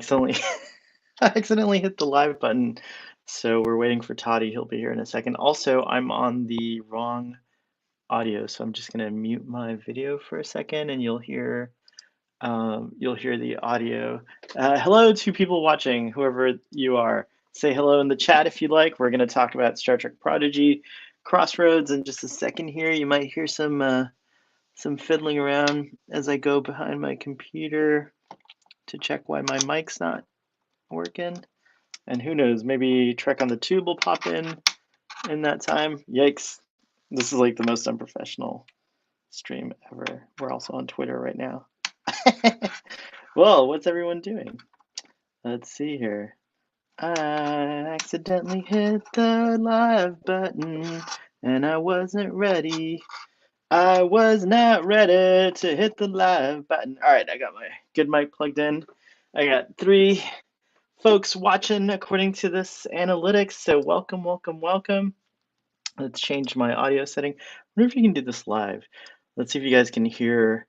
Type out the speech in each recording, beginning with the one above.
accidentally I accidentally hit the live button. So we're waiting for Toddy. He'll be here in a second. Also, I'm on the wrong audio, so I'm just gonna mute my video for a second, and you'll hear the audio. Hello to people watching, whoever you are. Say hello in the chat if you'd like. We're gonna talk about Star Trek Prodigy, Crossroads in just a second here. You might hear some fiddling around as I go behind my computer to check why my mic's not working. And who knows, maybe Trek on the Tube will pop in that time. Yikes. This is like the most unprofessional stream ever. We're also on Twitter right now. Well, what's everyone doing? Let's see here. I accidentally hit the live button and I wasn't ready. I was not ready to hit the live button. All right, I got my good mic plugged in. I got 3 folks watching according to this analytics. So welcome, welcome, welcome. Let's change my audio setting. I wonder if you can do this live. Let's see if you guys can hear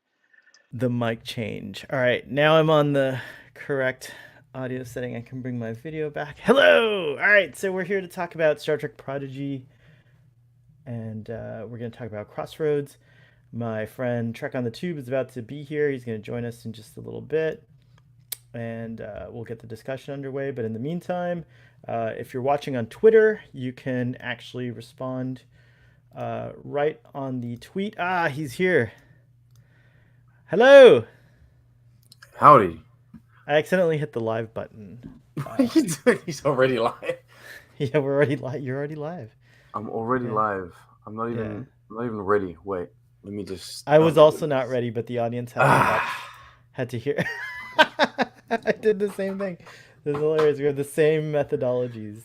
the mic change. All right, now I'm on the correct audio setting. I can bring my video back. Hello! All right, so we're here to talk about Star Trek Prodigy, and we're going to talk about Crossroads. My friend Trek on the Tube is about to be here. He's going to join us in just a little bit, and we'll get the discussion underway. But in the meantime, if you're watching on Twitter, you can actually respond right on the tweet. Ah, he's here. Hello. Howdy. I accidentally hit the live button. He's already live. Yeah, we're already live. You're already live. I'm already live. I'm not even ready. Wait, let me just. I was also not ready, but the audience had to hear. I did the same thing. This is hilarious. We have the same methodologies.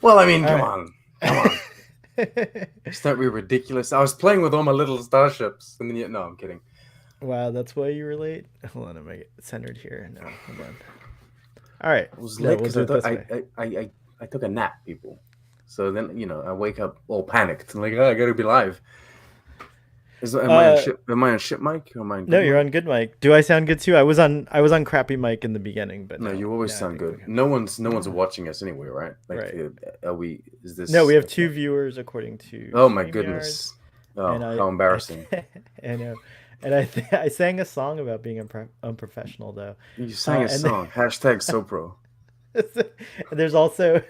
Well, I mean, come on. It's not really ridiculous. I was playing with all my little starships, and then no, I'm kidding. Wow, that's why you were late? Hold on, I'm gonna get centered here. No, hold on. All right. I was late because I took a nap, people. So then, I wake up all panicked and like, I gotta be live. Am I on ship mic? Or am I on no, you're on good mic. Do I sound good too? I was on crappy mic in the beginning, but no, you always sound good. No one's watching us anyway, right? Like, right. Are we? Is this? No, we have 2 viewers according to. Oh my goodness! Oh, how embarrassing! I know. And I sang a song about being unprofessional, though. You sang a song. #SoPro. There's also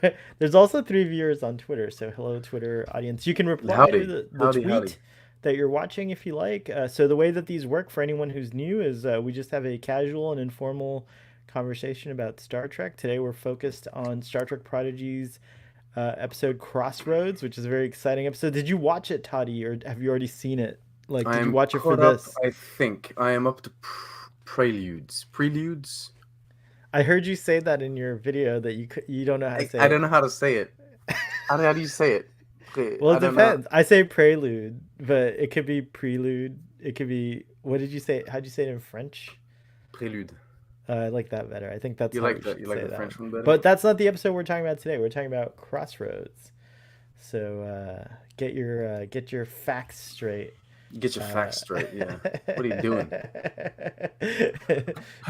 3 viewers on Twitter. So hello, Twitter audience. You can reply to the tweet that you're watching if you like. So the way that these work for anyone who's new is we just have a casual and informal conversation about Star Trek. Today we're focused on Star Trek Prodigy's episode Crossroads, which is a very exciting episode. Did you watch it, Toddy, or have you already seen it? Like, did you watch it for this? I think I am up to Preludes. I heard you say that in your video that you don't know how to say it. I don't know how to say it. How do you say it? Well, it depends. I say prelude, but it could be prelude. It could be. What did you say? How'd you say it in French? Prelude. I like that better. I think that's you like the French one better. But that's not the episode we're talking about today. We're talking about Crossroads. So get your facts straight. Get your facts straight, yeah. What are you doing?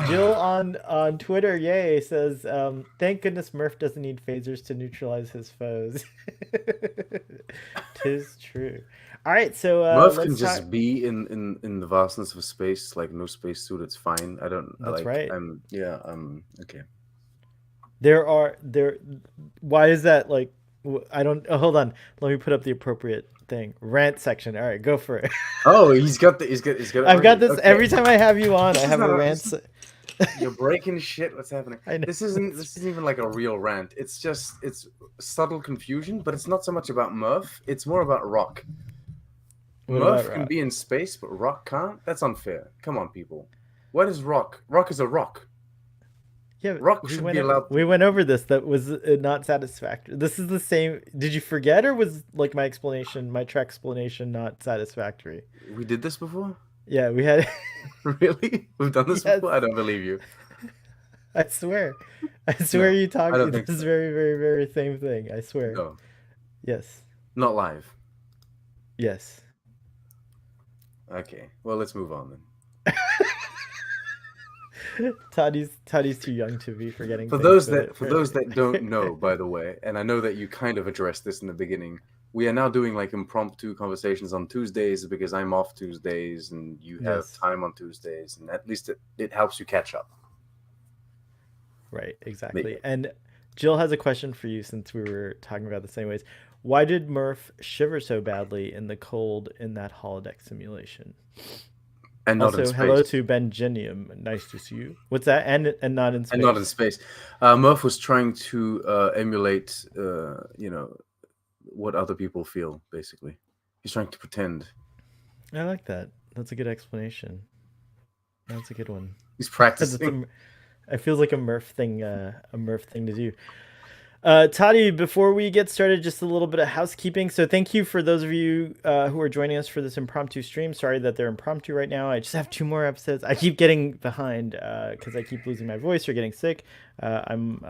Jill on Twitter, yay, says, thank goodness Murph doesn't need phasers to neutralize his foes. 'Tis true. All right, so Murph can just be in the vastness of space, like no spacesuit. It's fine. That's right. Okay. Why is that? Like, I don't. Oh, hold on. Let me put up the appropriate thing. Rant section. All right, go for it. Oh, he's got. I've got this every time I have you on. I have a rant. You're breaking shit. What's happening? This isn't even like a real rant. It's subtle confusion, but it's not so much about Murph. It's more about Rock. Murph can be in space, but Rock can't. That's unfair. Come on, people. What is Rock? Rock is a rock. Yeah, Rock should be allowed. We went over this. That was not satisfactory. This is the same. Did you forget, or was like my Trek explanation, not satisfactory? We did this before. Yeah, we had. Really? We've done this before? I don't believe you. I swear. You talked this very, very, very same thing. I swear. No. Yes. Not live. Yes. Okay. Well, let's move on then. Toddy's too young to be forgetting For things, those but that don't know, by the way, and I know that you kind of addressed this in the beginning, we are now doing like impromptu conversations on Tuesdays because I'm off Tuesdays and you have yes, time on Tuesdays, and at least it helps you catch up. right, There you exactly. go. And Jill has a question for you since we were talking about the same ways. Why did Murph shiver so badly in the cold in that holodeck simulation? And not in Also, hello space. to Benjinium. Nice to see you. What's that? And not in And not in space. space. Murph was trying to emulate, what other people feel. Basically, he's trying to pretend. I like that. That's a good explanation. That's a good one. He's That's practicing. a. It feels like a Murph thing. A Murph thing to do. Toddy, before we get started, just a little bit of housekeeping. So, thank you for those of you who are joining us for this impromptu stream. Sorry that they're impromptu right now. I just have 2 more episodes. I keep getting behind because I keep losing my voice or getting sick. I'm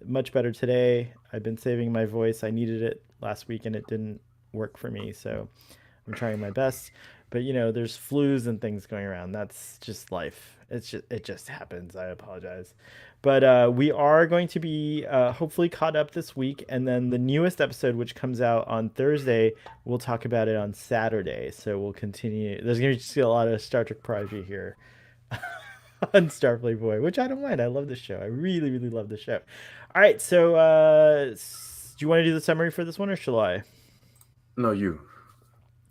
much better today. I've been saving my voice. I needed it last week and it didn't work for me. So, I'm trying my best. But there's flus and things going around. That's just life. It just happens. I apologize. But we are going to be hopefully caught up this week, and then the newest episode, which comes out on Thursday, we'll talk about it on Saturday. So we'll continue. There's going to be just a lot of Star Trek Prodigy here on Starfleet Boy, which I don't mind. I love the show. I really, really love the show. All right, so do you want to do the summary for this one, or shall I? No, you.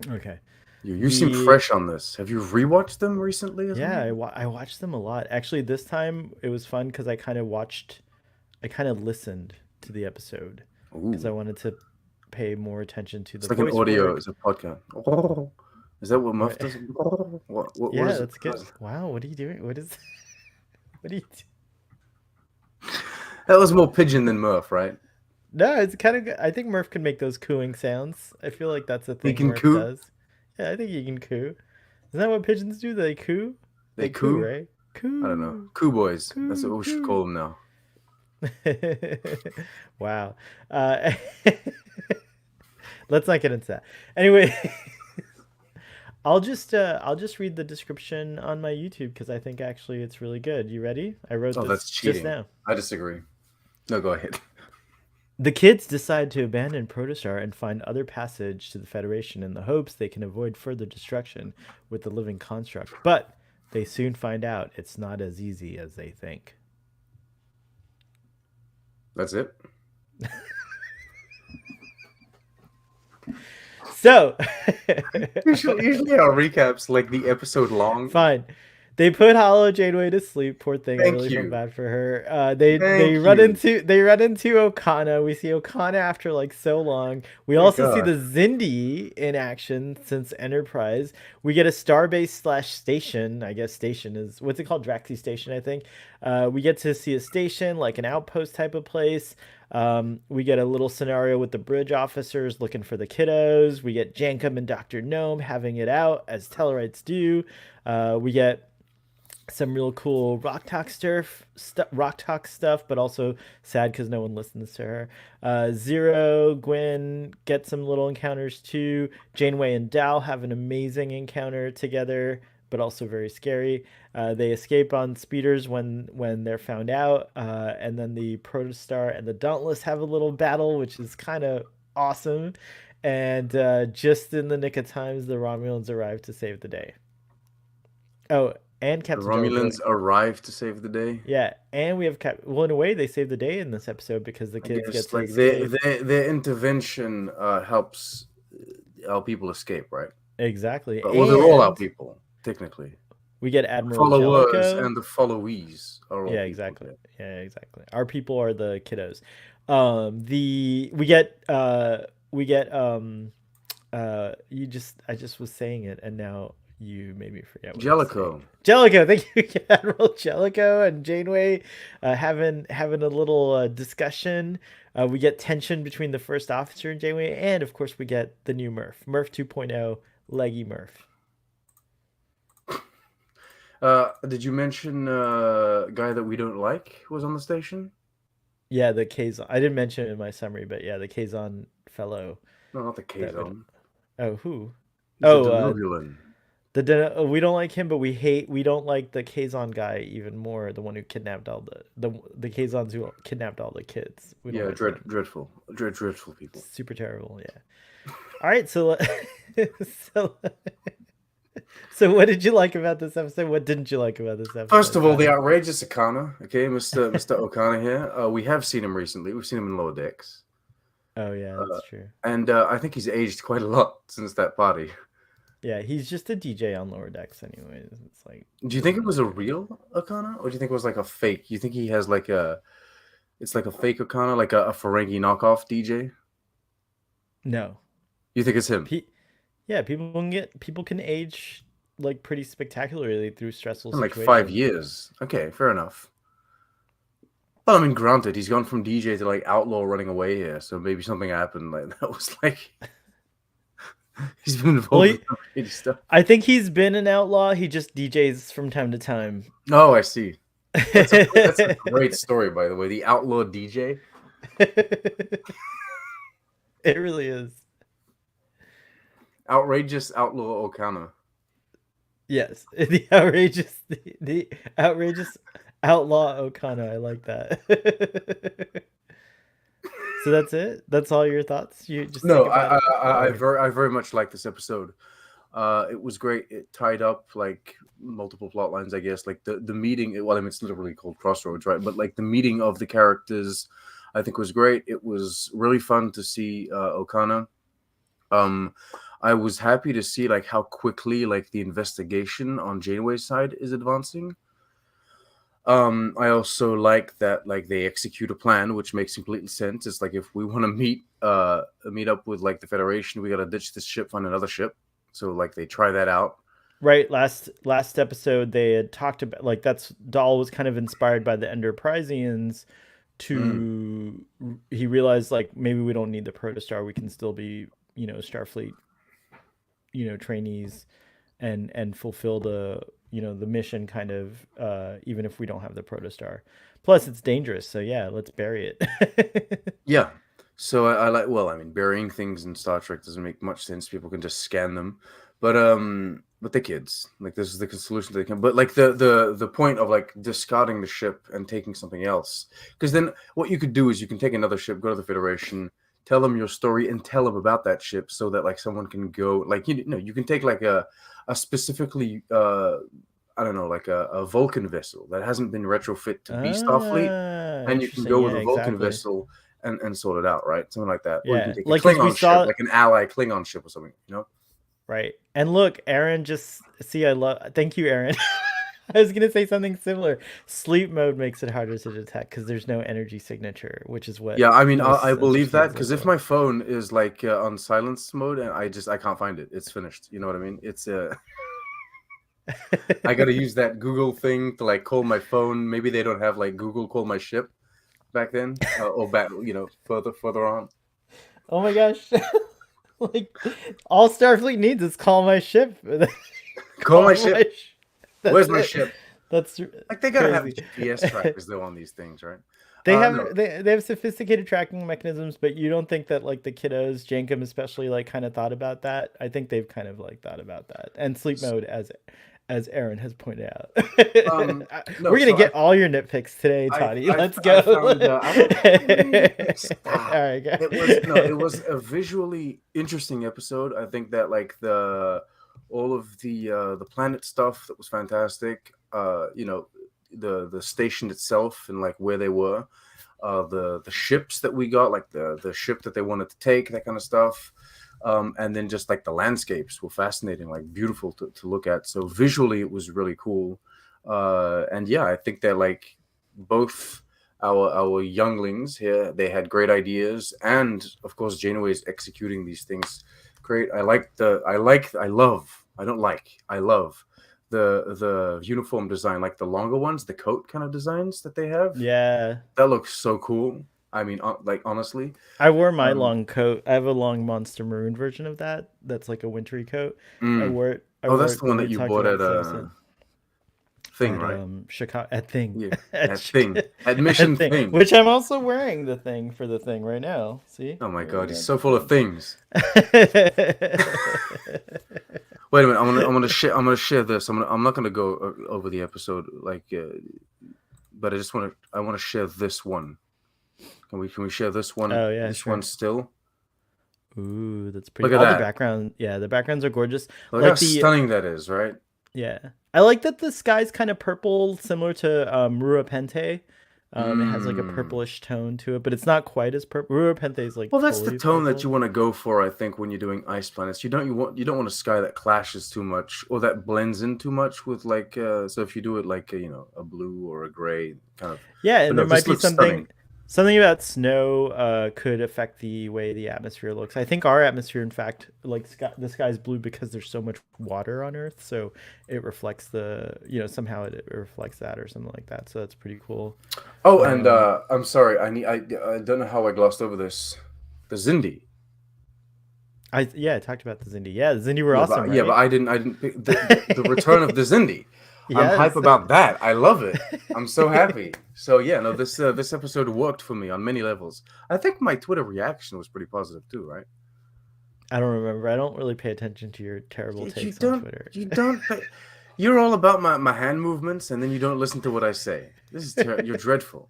Okay. You seem fresh on this. Have you rewatched them recently? Or Yeah, something? I watched them a lot. Actually, this time it was fun because I kind of listened to the episode because I Ooh, wanted to pay more attention to it's the like an voice audio. work. It's a podcast. Oh, is that what Muff Right. does? What Yeah, is it? that's good. Wow, what are you doing? What is what are you That was more pigeon than Murph, right? No, it's kind of good. I think Murph can make those cooing sounds. I feel like that's a He thing can Murph coo. does. Yeah, I think he can coo. Isn't that what pigeons do? They coo? They They coo, coo. right? I don't know. Coo. Coo boys. That's Coo what we should coo. call them now. Wow. Uh, let's not get into that. Anyway, I'll just read the description on my YouTube because I think actually it's really good. You ready? I wrote Oh, that's this just cheating. now. I disagree. No, go ahead. The kids decide to abandon Protostar and find other passage to the Federation in the hopes they can avoid further destruction with the living construct. But they soon find out it's not as easy as they think. That's it. So, Usually our recaps like the episode long. fine. They put Hollow Janeway to sleep. Poor thing. I Thank really felt you. bad for her. They Thank run you. into Okana. We see Okana after like so long. We Oh my also see god. the Zindi in action since Enterprise. We get a starbase slash station. I guess station is what's it called? Draxi Station, I think. We get to see a station like an outpost type of place. We get a little scenario with the bridge officers looking for the kiddos. We get Jankum and Dr. Gnome having it out as Tellarites do. We get some real cool rock talk stuff, but also sad because no one listens to her. Zero, Gwen get some little encounters too. Janeway and Dal have an amazing encounter together, but also very scary. They escape on speeders when they're found out, and then the Protostar and the Dauntless have a little battle, which is kind of awesome. And just in the nick of times, the Romulans arrive to save the day. Oh, and The Captain Jellicoe. Romulans arrive to save the day. Yeah, and we have Well, in a way, they save the day in this episode because the I kids get guess to like escape. their intervention helps our people escape, right? Exactly, Well, they're all our and people, technically. we get The Admiral followers Jellicoe. and the followees are all Yeah, people. exactly. Yeah, exactly. Our people are the kiddos. The we get I just was saying it and now you made me forget what I was saying. Jellicoe. Jellicoe, thank you, Admiral Jellicoe and Janeway having a little discussion. We get tension between the first officer and Janeway, and of course we get the new Murph 2.0, Leggy Murph. Did you mention guy that we don't like was on the station? Yeah, the Kazon. I didn't mention it in my summary, but yeah, the Kazon fellow. No, not the Kazon. Oh, who? He's a Denubulan. We don't like him, but we don't like the Kazon guy even more. The one who kidnapped all the Kazons who kidnapped all the kids. We don't like dreadful people. Super terrible. Yeah. All right, so so what did you like about this episode? What didn't you like about this episode? First of all, the outrageous Okana. Okay, Mr. Okana here. We have seen him recently. We've seen him in Lower Decks. Oh yeah, that's true. And I think he's aged quite a lot since that party. Yeah, he's just a DJ on Lower Decks, anyways. It's like. Do you think it was a real Okana, or do you think it was like a fake? You think he has like it's like a fake Okana, like a Ferengi knockoff DJ? No. You think it's him? Yeah, people can age like pretty spectacularly through stressful situations. Like 5 years. Okay, fair enough. Well, I mean, granted, he's gone from DJ to like outlaw running away here, so maybe something happened. Like that was like. He's been involved in stuff. I think he's been an outlaw. He just DJs from time to time. Oh, I see. That's a great story, by the way. The outlaw DJ. It really is. Outrageous outlaw Okana. Yes, the outrageous outlaw Okana. I like that. So that's it. That's all your thoughts. You just I very much like this episode. It was great. It tied up like multiple plot lines, I guess. Like the meeting. Well, I mean, it's literally called Crossroads, right? But like the meeting of the characters, I think was great. It was really fun to see Okana. I was happy to see like how quickly like the investigation on Janeway's side is advancing. I also like that like they execute a plan, which makes complete sense. It's like if we want to meet up with like the Federation, we got to ditch this ship, find another ship. So like they try that out. Right. Last episode they had talked about like Dahl was kind of inspired by the Enterpriseians to he realized like maybe we don't need the Protostar. We can still be, Starfleet, trainees and fulfill the mission kind of, even if we don't have the Protostar. Plus it's dangerous. So yeah, let's bury it. Yeah. So I like, well, I mean, burying things in Star Trek doesn't make much sense. People can just scan them, but the kids, like this is the solution they can, but like the point of like discarding the ship and taking something else. Because then what you could do is you can take another ship, go to the Federation, tell them your story and tell them about that ship so that like someone can go like, you can take like a specifically, I don't know, like a Vulcan vessel that hasn't been retrofit to be Starfleet, and you can go with a Vulcan vessel and sort it out, right? Something like that. Yeah. Or you can take like a Klingon ship, like an ally Klingon ship or something, Right. And look, Aaron thank you, Aaron. I was going to say something similar. Sleep mode makes it harder to detect because there's no energy signature, which is what. Yeah, I mean, I believe that because if my phone is like on silence mode and I can't find it, it's finished. You know what I mean? It's I got to use that Google thing to like call my phone. Maybe they don't have like Google call my ship back then or back, further on. Oh my gosh. Like all Starfleet needs is call my ship. Call my ship. Where's my ship? That's like they gotta have GPS trackers though on these things, right? They have sophisticated tracking mechanisms, but you don't think that like the kiddos, Jankum especially, like kind of thought about that? I think they've kind of like thought about that. And sleep mode, as Aaron has pointed out. We're gonna get all your nitpicks today, Toddy. Let's go. All right, guys. It was a visually interesting episode. I think that like all of the planet stuff that was fantastic. The station itself and like where they were, the ships that we got, like the ship that they wanted to take, that kind of stuff. And then just like the landscapes were fascinating, like beautiful to look at. So visually it was really cool. And yeah, I think that like both our younglings here, they had great ideas, and of course Janeway is executing these things great. I love the uniform design, like the longer ones, the coat kind of designs that they have. Yeah, that looks so cool. I mean, like honestly, I wore my long coat. I have a long Monster Maroon version of that. That's like a wintry coat. I wore it. That's the one that you bought at Thing, right? Chicago at Thing. Yeah, at Mission Thing. Which I'm also wearing the thing for the Thing right now. See? Oh my God, he's so full of things. Wait a minute. I'm gonna share this. I'm not gonna go over the episode but I want to share this one. Can we share this one? Oh yeah, this sure. one still. Ooh, that's pretty. Look at that. The background, the backgrounds are gorgeous. Look how stunning that is, right? Yeah, I like that the sky's kind of purple, similar to Rua Pente. It has like a purplish tone to it, but it's not quite as purple. Rua Pente is like. Well, that's the tone that you want to go for, I think, when you're doing ice planets. You don't want a sky that clashes too much or that blends in too much with like. So if you do it like a blue or a gray kind of. Yeah, and there might be something about snow could affect the way the atmosphere looks. I think our atmosphere, in fact, like the sky's blue because there's so much water on Earth, so it reflects somehow it reflects that or something like that. So that's pretty cool. Oh, and I'm sorry, I don't know how I glossed over this. The Zindi. I talked about the Zindi. Yeah, the Zindi were awesome. But I didn't pick the return of the Zindi. Yes. I'm hype about that. I love it. I'm so happy. So this episode worked for me on many levels. I think my Twitter reaction was pretty positive too, right? I don't remember. I don't really pay attention to your terrible takes on Twitter. You don't. You're all about my hand movements, and then you don't listen to what I say. This is you're dreadful.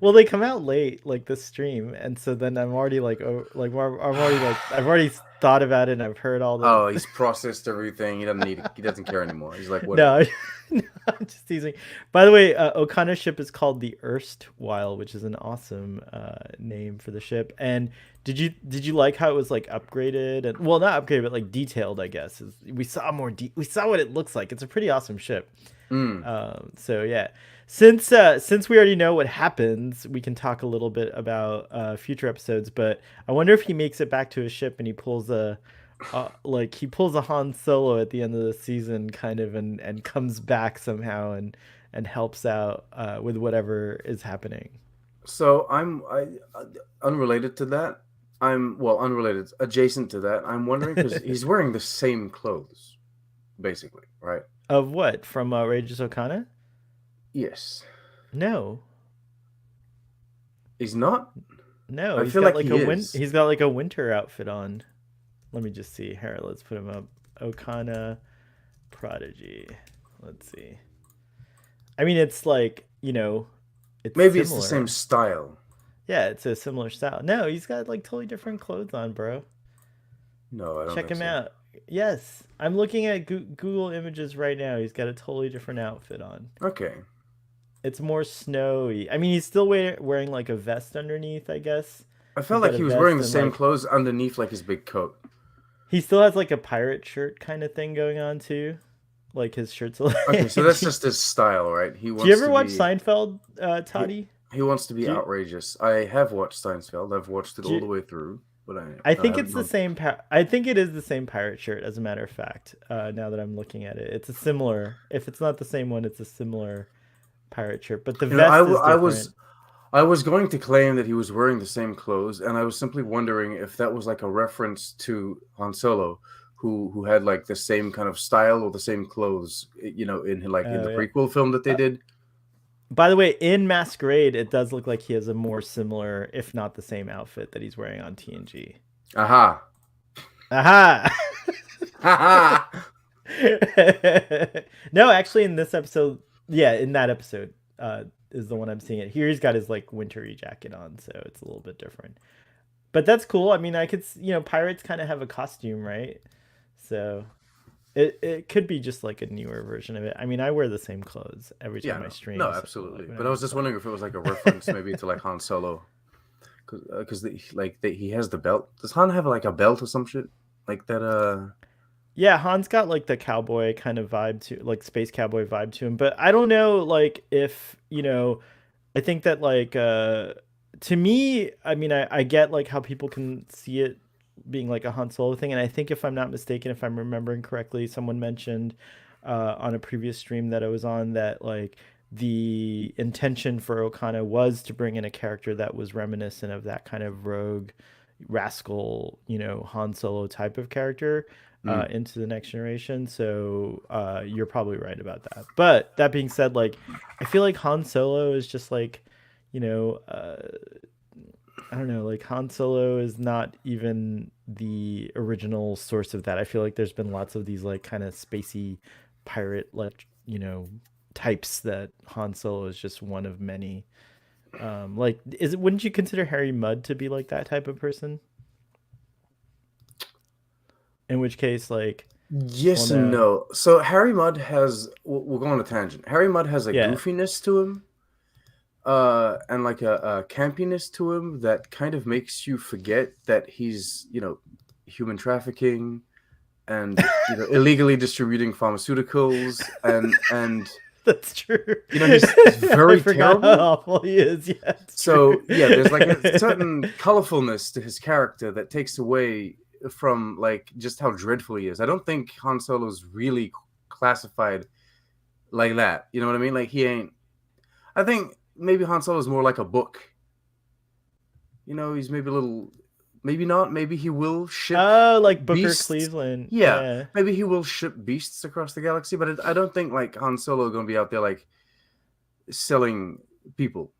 Well, they come out late, like this stream, and so then I'm already I've already thought about it, and I've heard all the. Oh, he's processed everything. He doesn't care anymore. He's like, whatever. No, I'm just teasing. By the way, Okana's ship is called the Erstwhile, which is an awesome name for the ship. And did you like how it was like upgraded and not upgraded, but like detailed? I guess we saw we saw what it looks like. It's a pretty awesome ship. So yeah. Since we already know what happens, we can talk a little bit about future episodes. But I wonder if he makes it back to his ship and he pulls a Han Solo at the end of the season, kind of, and comes back somehow and helps out with whatever is happening. So unrelated to that. Unrelated, adjacent to that. I'm wondering because he's wearing the same clothes, basically, right? Of what? From Outrageous Okana? Yes. No. He's not? No, he's got like a winter outfit on. Let me just see. Here, let's put him up. Okana Prodigy. Let's see. I mean, it's like, it's maybe similar. It's the same style. Yeah, it's a similar style. No, he's got like totally different clothes on, bro. No, I don't. Check him out. Yes, I'm looking at Google Images right now. He's got a totally different outfit on. Okay. It's more snowy. I mean, he's still wearing like a vest underneath, I guess. I felt like he was wearing the same clothes underneath like his big coat. He still has like a pirate shirt kind of thing going on too. Like his shirt's okay, so that's just his style, right? Do you ever watch Seinfeld, Toddy? He wants to be outrageous. I have watched Seinfeld. I've watched it all the way through. But I think it's the same. I think it is the same pirate shirt, as a matter of fact. Now that I'm looking at it, it's a similar. If it's not the same one, it's a similar pirate shirt. But the vest is different. I was going to claim that he was wearing the same clothes, and I was simply wondering if that was like a reference to Han Solo, who had like the same kind of style or the same clothes, in the prequel film that they did. By the way, in Masquerade, it does look like he has a more similar, if not the same outfit that he's wearing on TNG. Aha. No, actually, in this episode, in that episode is the one I'm seeing it. Here he's got his like wintry jacket on, so it's a little bit different. But that's cool. I mean, I could, pirates kind of have a costume, right? So it could be just like a newer version of it. I mean, I wear the same clothes every time I stream. No, absolutely. But I was just wondering if it was like a reference maybe to like Han Solo, because he has the belt. Does Han have like a belt or some shit like that? Yeah, Han's got like the cowboy kind of vibe to, like space cowboy vibe to him. But I don't know, like if I think that like to me, I mean, I get like how people can see it being like a Han Solo thing, and I think if I'm not mistaken, if I'm remembering correctly, someone mentioned on a previous stream that I was on that like the intention for Okana was to bring in a character that was reminiscent of that kind of rogue rascal, Han Solo type of character into the next generation. So you're probably right about that. But that being said, like I feel like Han Solo is just like I don't know, like Han Solo is not even the original source of that. I feel like there's been lots of these like kind of spacey pirate like, types that Han Solo is just one of many. Like wouldn't you consider Harry Mudd to be like that type of person? In which case, like, yes and no. So Harry Mudd has, we'll go on a tangent. Harry Mudd has a goofiness to him, and like a campiness to him that kind of makes you forget that he's, human trafficking and illegally distributing pharmaceuticals and that's true. He's very terrible. How awful he is. Yeah. So there's like a certain colorfulness to his character that takes away from like just how dreadful he is. I don't think Han Solo's really classified like that. You know what I mean? Like he ain't. I think maybe Han Solo's more like a book. He's maybe a little. Maybe not. Maybe he will ship. Oh, like Booker beasts. Cleveland. Yeah. Maybe he will ship beasts across the galaxy, but I don't think like Han Solo going to be out there like selling people.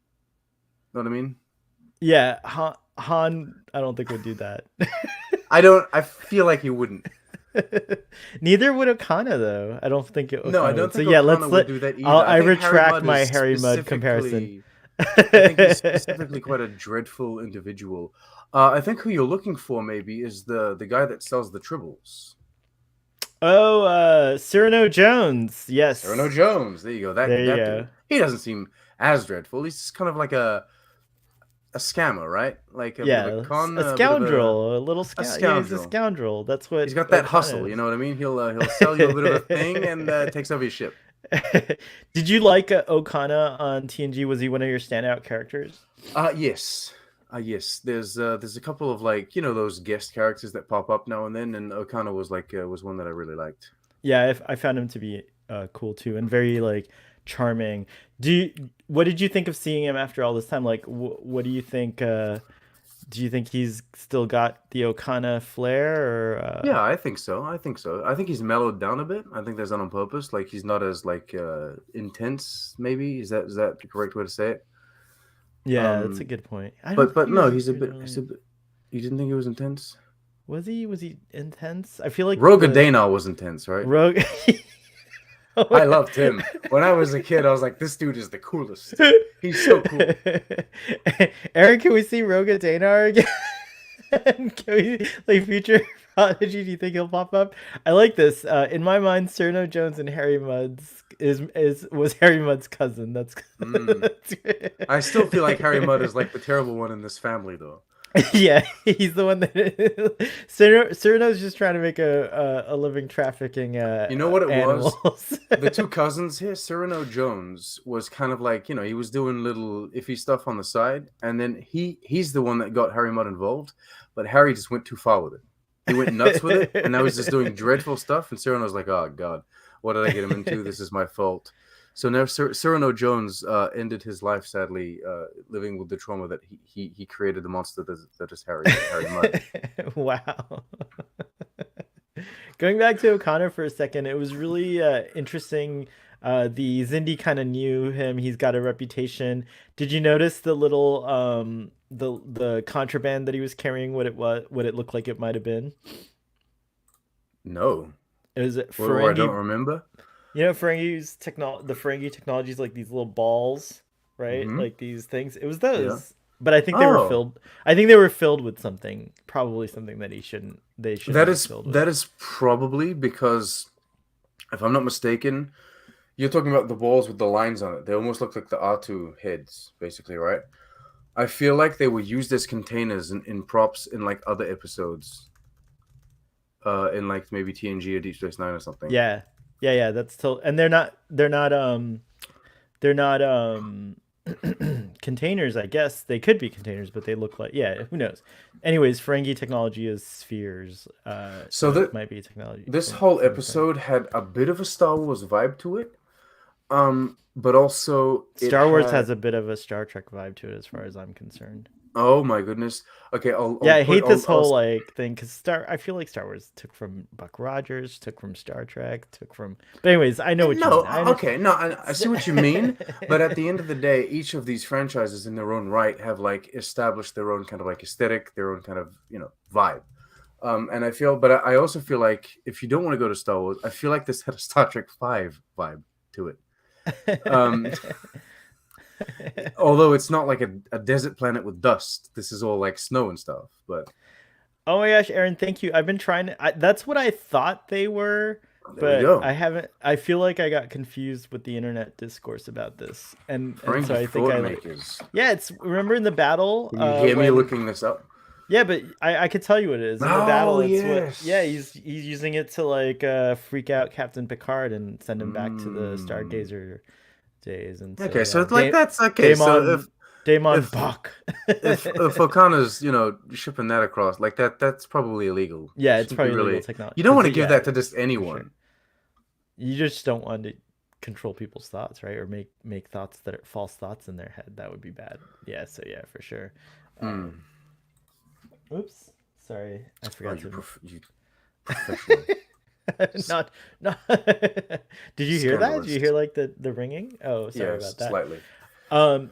Know what I mean? Yeah, Han. I don't think would do that. I feel like he wouldn't. Neither would Okana, though. I don't think it. No, I don't think Okana would do that either. I retract my Harry Mudd comparison. I think he's specifically quite a dreadful individual. I think who you're looking for maybe is the guy that sells the tribbles. Oh, Cyrano Jones. Yes, Cyrano Jones. There you go. That dude. He doesn't seem as dreadful. He's just kind of like a scammer, right? Like a scoundrel, a little scoundrel. Yeah, he's a scoundrel. That's what he's got. That hustle, you know what I mean? He'll sell you a bit of a thing and takes over your ship. Did you like Okana on TNG? Was he one of your standout characters? Yes. Yes. There's a couple of like those guest characters that pop up now and then, and Okana was like was one that I really liked. Yeah, I found him to be cool too, and very like charming. What did you think of seeing him after all this time? Like, what do you think? Do you think he's still got the Okana flair? Or yeah, I think so. I think he's mellowed down a bit. I think that's done on purpose. Like he's not as like intense. Maybe is that the correct way to say it? Yeah, that's a good point. But no, he's a bit. You didn't think he was intense? Was he intense? I feel like Roga Dana was intense, right? I loved him. When I was a kid, I was like, this dude is the coolest. He's so cool. Eric, can we see Roga Danar again? Can we like future Prodigy? Do you think he'll pop up? I like this. In my mind, Cyrano Jones and Harry Mudd's was Harry Mudd's cousin. That's I still feel like Harry Mudd is like the terrible one in this family, though. Yeah, he's the one that Cyrano's just trying to make a living trafficking. You know what it animals. Was? The two cousins here, Cyrano Jones was kind of like he was doing little iffy stuff on the side, and then he's the one that got Harry Mudd involved, but Harry just went too far with it. He went nuts with it, and now he's just doing dreadful stuff. And Cyrano's like, "Oh God, what did I get him into? This is my fault." So now Cyrano Jones ended his life sadly, living with the trauma that he created the monster that is Harry Mudd. Wow. Going back to Okana for a second, it was really interesting. The Xindi kind of knew him. He's got a reputation. Did you notice the little the contraband that he was carrying? What it looked like it might have been? No. It was Ferengi. I don't remember. Ferengi's the Ferengi technology is like these little balls, right? Mm-hmm. Like these things. It was those, yeah. But I think they were filled. I think they were filled with something, probably something that they shouldn't. That is probably because, if I'm not mistaken, you're talking about the balls with the lines on it. They almost look like the R2 heads, basically, right? I feel like they were used as containers in props in like other episodes, in like maybe TNG or Deep Space Nine or something. Yeah. Yeah, that's and they're not containers, I guess. They could be containers, but they look like, who knows. Anyways, Ferengi technology is spheres. So that might be technology. This whole episode had a bit of a Star Wars vibe to it. But also Star Wars has a bit of a Star Trek vibe to it, as far as I'm concerned. Oh my goodness. Okay, I hate this whole like thing because I feel like Star Wars took from Buck Rogers, took from Star Trek, took from. But anyways, I know what you mean. Okay, no, I see what you mean. But at the end of the day, each of these franchises in their own right have like established their own kind of like aesthetic, their own kind of vibe. And I also feel like if you don't want to go to Star Wars, I feel like this had a Star Trek 5 vibe to it. Although it's not like a desert planet with dust. This is all like snow and stuff. But oh my gosh, Aaron, thank you. I've been trying to. That's what I thought they were, but I haven't. I feel like I got confused with the internet discourse about this, and so I think yeah, it's remember in the battle. Can you hear me looking this up? Yeah, but I could tell you what it is. In the battle, it's he's using it to like freak out Captain Picard and send him back to the Stargazer days. And so, so like that's okay. Damon Bach. if Okana's shipping that across like that's probably illegal. Yeah, it's probably illegal technology. You don't want to give that to just anyone. Sure. You just don't want to control people's thoughts, right? Or make thoughts that are false thoughts in their head. That would be bad. Yeah. So yeah, for sure. Oops, sorry, I forgot to. You professional. not. Did you hear that? Did you hear like the ringing? Oh, sorry about that. Slightly.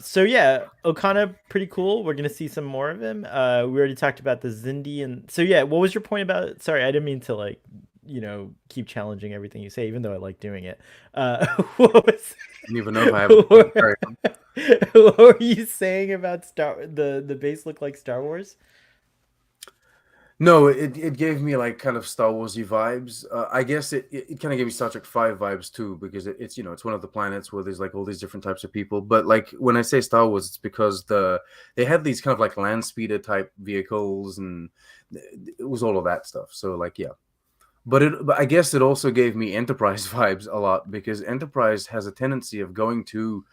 So yeah, Okana, pretty cool. We're gonna see some more of him. We already talked about the Zindi, and so yeah. What was your point about it? Sorry, I didn't mean to like keep challenging everything you say, even though I like doing it. What was? I don't even know if I have. What were you saying about the base look like Star Wars? No, it gave me like kind of Star Warsy vibes. I guess it kind of gave me Star Trek 5 vibes too, because it's it's one of the planets where there's like all these different types of people. But like when I say Star Wars, it's because they had these kind of like land speeder type vehicles, and it was all of that stuff. So like yeah, but I guess it also gave me Enterprise vibes a lot, because Enterprise has a tendency of going to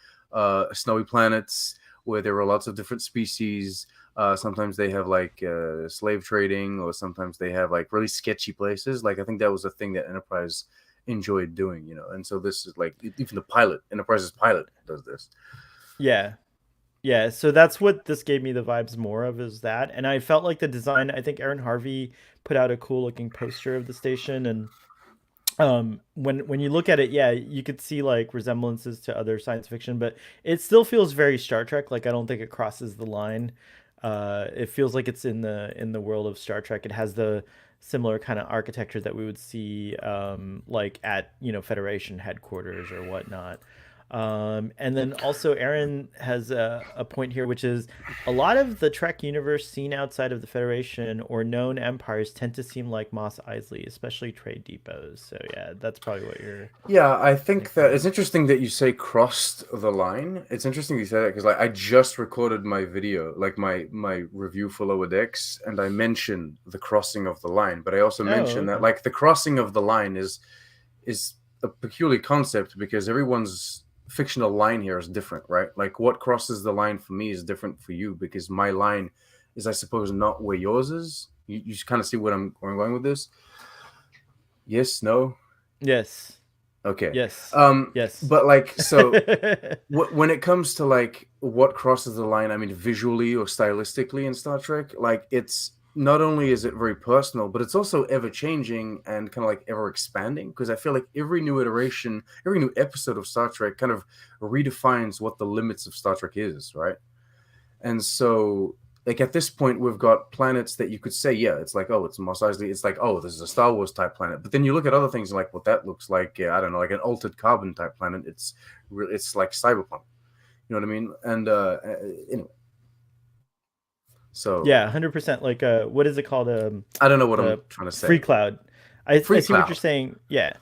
snowy planets where there are lots of different species. Sometimes they have like slave trading, or sometimes they have like really sketchy places. Like I think that was a thing that Enterprise enjoyed doing, And so this is like even the Enterprise's pilot does this. Yeah. So that's what this gave me the vibes more of, is that, and I felt like the design. I think Aaron Harvey put out a cool looking poster of the station, and when you look at it, yeah, you could see like resemblances to other science fiction, but it still feels very Star Trek. Like I don't think it crosses the line. It feels like it's in the world of Star Trek. It has the similar kind of architecture that we would see like at Federation headquarters or whatnot. And then also Aaron has a point here, which is a lot of the Trek universe seen outside of the Federation or known empires tend to seem like Mos Eisley, especially trade depots. So yeah, that's probably what you're. Yeah, I think that it's interesting that you say crossed the line. It's interesting you say that, because like I just recorded my video, like my review for Lower Decks, and I mentioned the crossing of the line, but I also mentioned that like the crossing of the line is a peculiar concept, because everyone's fictional line here is different, right? Like what crosses the line for me is different for you, because my line is, I suppose, not where yours is. You kind of see where I'm going with this. Yes, no, yes, okay, yes, yes. But like, so when it comes to like what crosses the line, I mean, visually or stylistically in Star Trek, like it's not only is it very personal, but it's also ever changing and kind of like ever expanding, because I feel like every new iteration, every new episode of Star Trek kind of redefines what the limits of Star Trek is, right? And so like at this point, we've got planets that you could say, yeah, it's like, oh, it's Mos Eisley. It's like, oh, this is a Star Wars type planet. But then you look at other things like what that looks like. I don't know, like an altered carbon type planet. It's like cyberpunk. You know what I mean? And anyway. So yeah, 100%. Like what is it called? I don't know what I'm trying to say. Free Cloud. I see what you're saying. Yeah.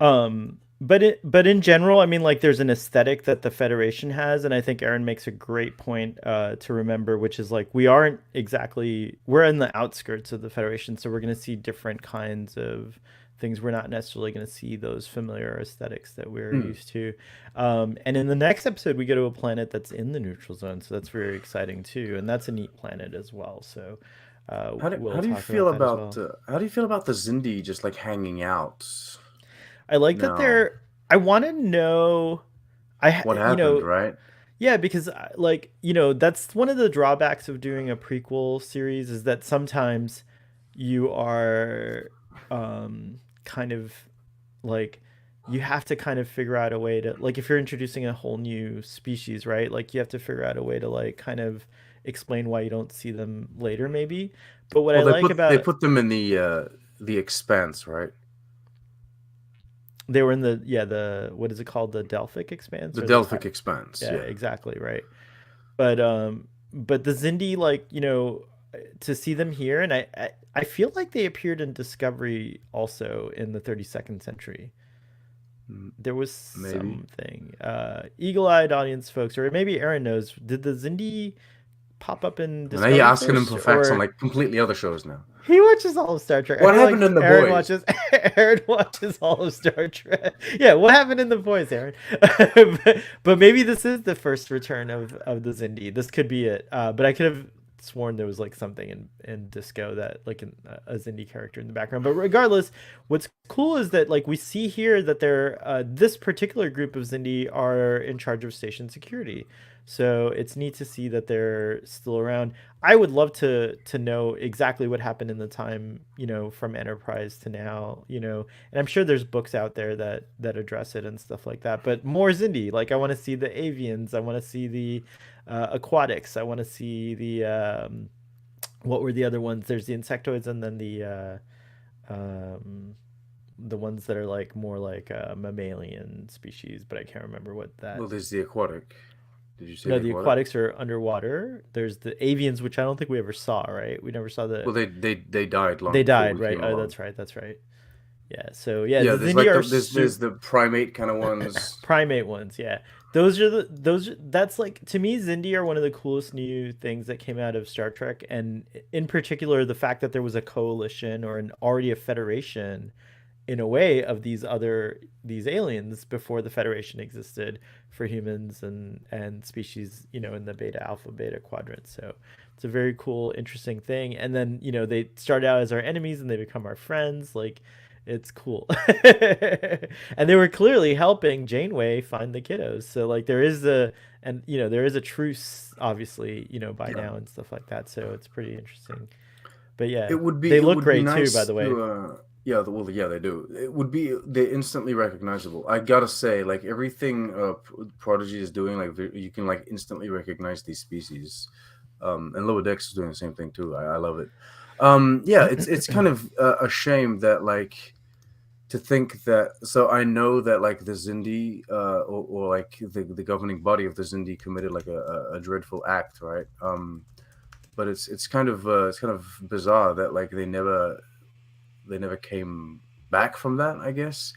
But in general, I mean, like there's an aesthetic that the Federation has, and I think Aaron makes a great point to remember, which is like we're in the outskirts of the Federation, so we're going to see different kinds of things. We're not necessarily going to see those familiar aesthetics that we're used to. And in the next episode, we go to a planet that's in the neutral zone, so that's very exciting too, and that's a neat planet as well. So how do you feel about the Zindi just like hanging out? I like that I want to know. What happened, right? Yeah, because like, that's one of the drawbacks of doing a prequel series is that sometimes you are kind of like you have to kind of figure out a way to, like, if you're introducing a whole new species, right? Like you have to figure out a way to like kind of explain why you don't see them later maybe. But what I Well, like they about put them in the Expanse, right? they were in the what is it called, the Delphic Expanse The or the Delphic Expanse, yeah, yeah. exactly, right. But the Zindi, like, to see them here, and I feel like they appeared in Discovery also in the 32nd century. There was Maybe. something eagle-eyed audience folks, or maybe Aaron knows, did the Zindi pop up in And now you're Discovery asking him first, for facts on or like completely other shows now. he watches all of Star Trek? I What feel happened like in The Aaron Boys? watches Aaron watches all of Star Trek. Yeah, what happened in The Boys, Aaron? but maybe this is the first return of the Zindi. This could be it. But I could have sworn there was like something in Disco that like a Zindi character in the background. But regardless, what's cool is that like we see here that this particular group of Zindi are in charge of station security. So it's neat to see that they're still around. I would love to know exactly what happened in the time, from Enterprise to now, and I'm sure there's books out there that address it and stuff like that. But more Zindi, like I want to see the avians, I want to see the aquatics, I want to see the what were the other ones? There's the insectoids, and then the ones that are like more like mammalian species, but I can't remember what that. Well, there's the aquatic. Did you say No, the aquatics are underwater. There's the avians, which I don't think we ever saw, right? We never saw the. Well, they died long. They before died, we right? came Oh, along. that's right. Yeah. So yeah, Yeah, the there's Zindi like are there's the primate kind of ones. primate ones. Yeah, that's like, to me, Zindi are one of the coolest new things that came out of Star Trek, and in particular the fact that there was a coalition or already a federation in a way of these aliens before the Federation existed for humans and species, in the beta quadrant. So it's a very cool, interesting thing. And then, they start out as our enemies and they become our friends. Like, it's cool. And they were clearly helping Janeway find the kiddos. So like there is a truce, obviously, by now and stuff like that. So it's pretty interesting. But yeah, they look great too, by the way. Yeah, they do. They're instantly recognizable. I gotta say, like everything Prodigy is doing, like you can like instantly recognize these species. And Lower Decks is doing the same thing too. I love it. Yeah, it's kind of a shame that like to think that. So I know that like the Zindi or like the governing body of the Zindi committed like a dreadful act, right? But it's kind of bizarre that like they never came back from that, I guess.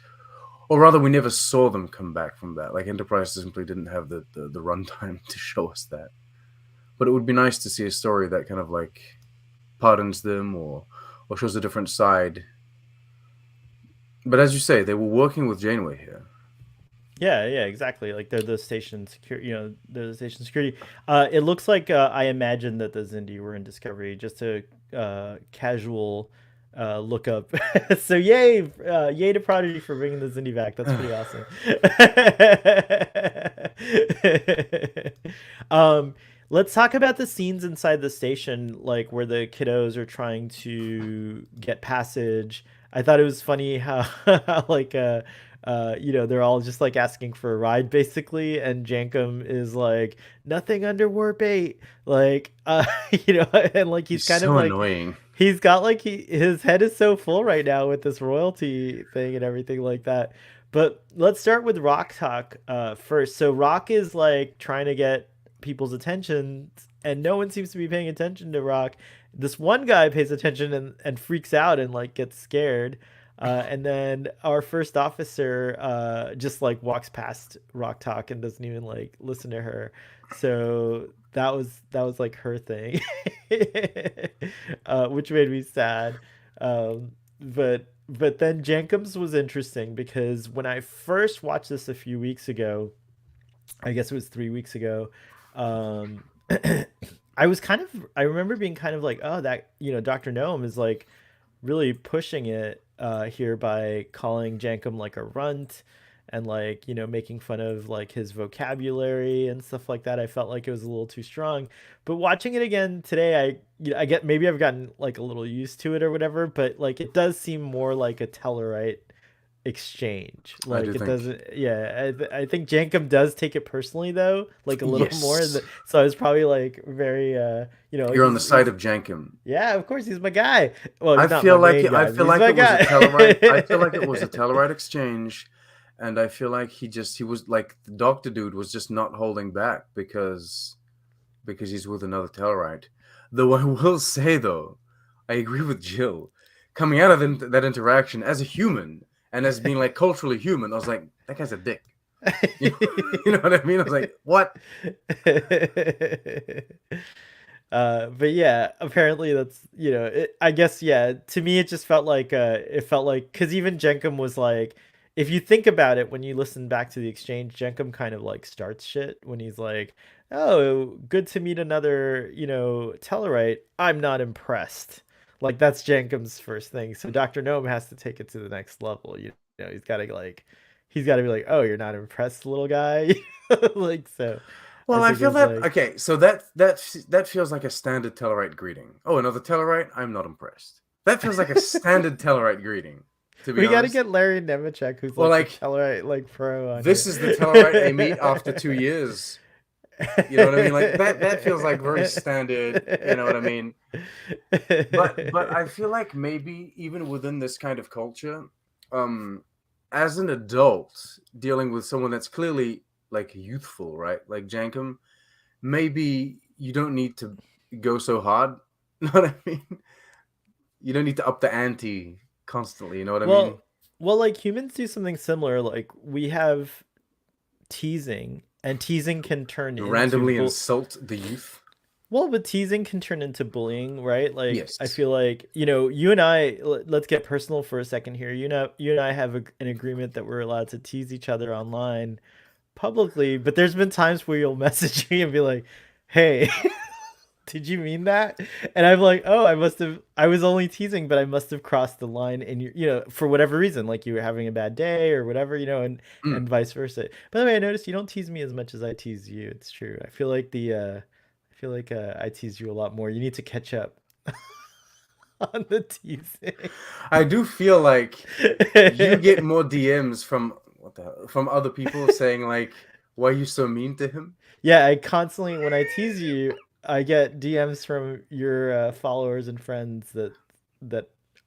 Or rather, we never saw them come back from that. Like Enterprise simply didn't have the runtime to show us that. But it would be nice to see a story that kind of like pardons them or shows a different side. But as you say, they were working with Janeway here. Yeah, exactly. Like they're the station security. They're the station security. It looks like I imagine that the Zindi were in Discovery. Just a casual look up. So yay to Prodigy for bringing the Zindi back. That's pretty awesome. Let's talk about the scenes inside the station, like where the kiddos are trying to get passage. I thought it was funny how like they're all just like asking for a ride basically, and Jankum is like, nothing under warp 8, like and like he's kind so of like annoying. He's got like his head is so full right now with this royalty thing and everything like that. But let's start with Rock Talk first. So Rock is like trying to get people's attention, and no one seems to be paying attention to Rock. This one guy pays attention and freaks out and like gets scared. And then our first officer just like walks past Rock Talk and doesn't even like listen to her. So that was like her thing, which made me sad. But then Jankum's was interesting because when I first watched this a few weeks ago, I guess it was 3 weeks ago, I remember being kind of like, oh, that, Dr. Noam is like really pushing it here by calling Jankum like a runt and like, you know, making fun of like his vocabulary and stuff like that. I felt like it was a little too strong. But watching it again today, I get, maybe I've gotten like a little used to it or whatever, but like it does seem more like a Tellarite exchange. Like it doesn't. Yeah, I think Jankum does take it personally though, like a little more. So I was probably like very, you know, you're on the side of Jankum. Yeah, of course, he's my guy. Well, I feel like it was a Tellarite exchange, and I feel like he was like the doctor dude was just not holding back because he's with another Tellarite. Though I will say though, I agree with Jill. Coming out of that interaction as a human and as being like culturally human, I was like, that guy's a dick. You know what I mean? I was like, what? But yeah, apparently that's, you know, I guess, yeah, to me it just felt like because even Jenkum was like, if you think about it, when you listen back to the exchange, Jenkum kind of like starts shit when he's like, oh, good to meet another, you know, Tellarite. I'm not impressed. Like that's Jenkum's first thing. So Dr. Gnome has to take it to the next level. You know, he's got to be like, oh, you're not impressed, little guy. Like, so. Well, I feel that like... okay. So that feels like a standard Tellarite greeting. Oh, another Tellarite. I'm not impressed. That feels like a standard Tellarite greeting. We got to get Larry Nemechek, who's like Tellarite like pro. This is the Tellarite I meet after 2 years. You know what I mean? Like that feels like very standard. You know what I mean? But I feel like maybe even within this kind of culture, as an adult dealing with someone that's clearly like youthful, right? Like Jankum, maybe you don't need to go so hard. You know what I mean? You don't need to up the ante constantly. You know what I mean? Well, like humans do something similar. Like we have teasing, and teasing can turn into randomly insult the youth. Well, but teasing can turn into bullying, right? Like, yes. I feel like, you know, you and I, let's get personal for a second here. You and I have an agreement that we're allowed to tease each other online publicly, but there's been times where you'll message me and be like, hey, did you mean that? And I'm like, oh, I was only teasing, but I must have crossed the line, and you know, for whatever reason, like you were having a bad day or whatever, you know, and vice versa. By the way, I noticed you don't tease me as much as I tease you. It's true. I feel like I tease you a lot more. You need to catch up on the teasing. I do feel like you get more DMs from other people saying like, why are you so mean to him? Yeah, I constantly, when I tease you, I get DMs from your followers and friends that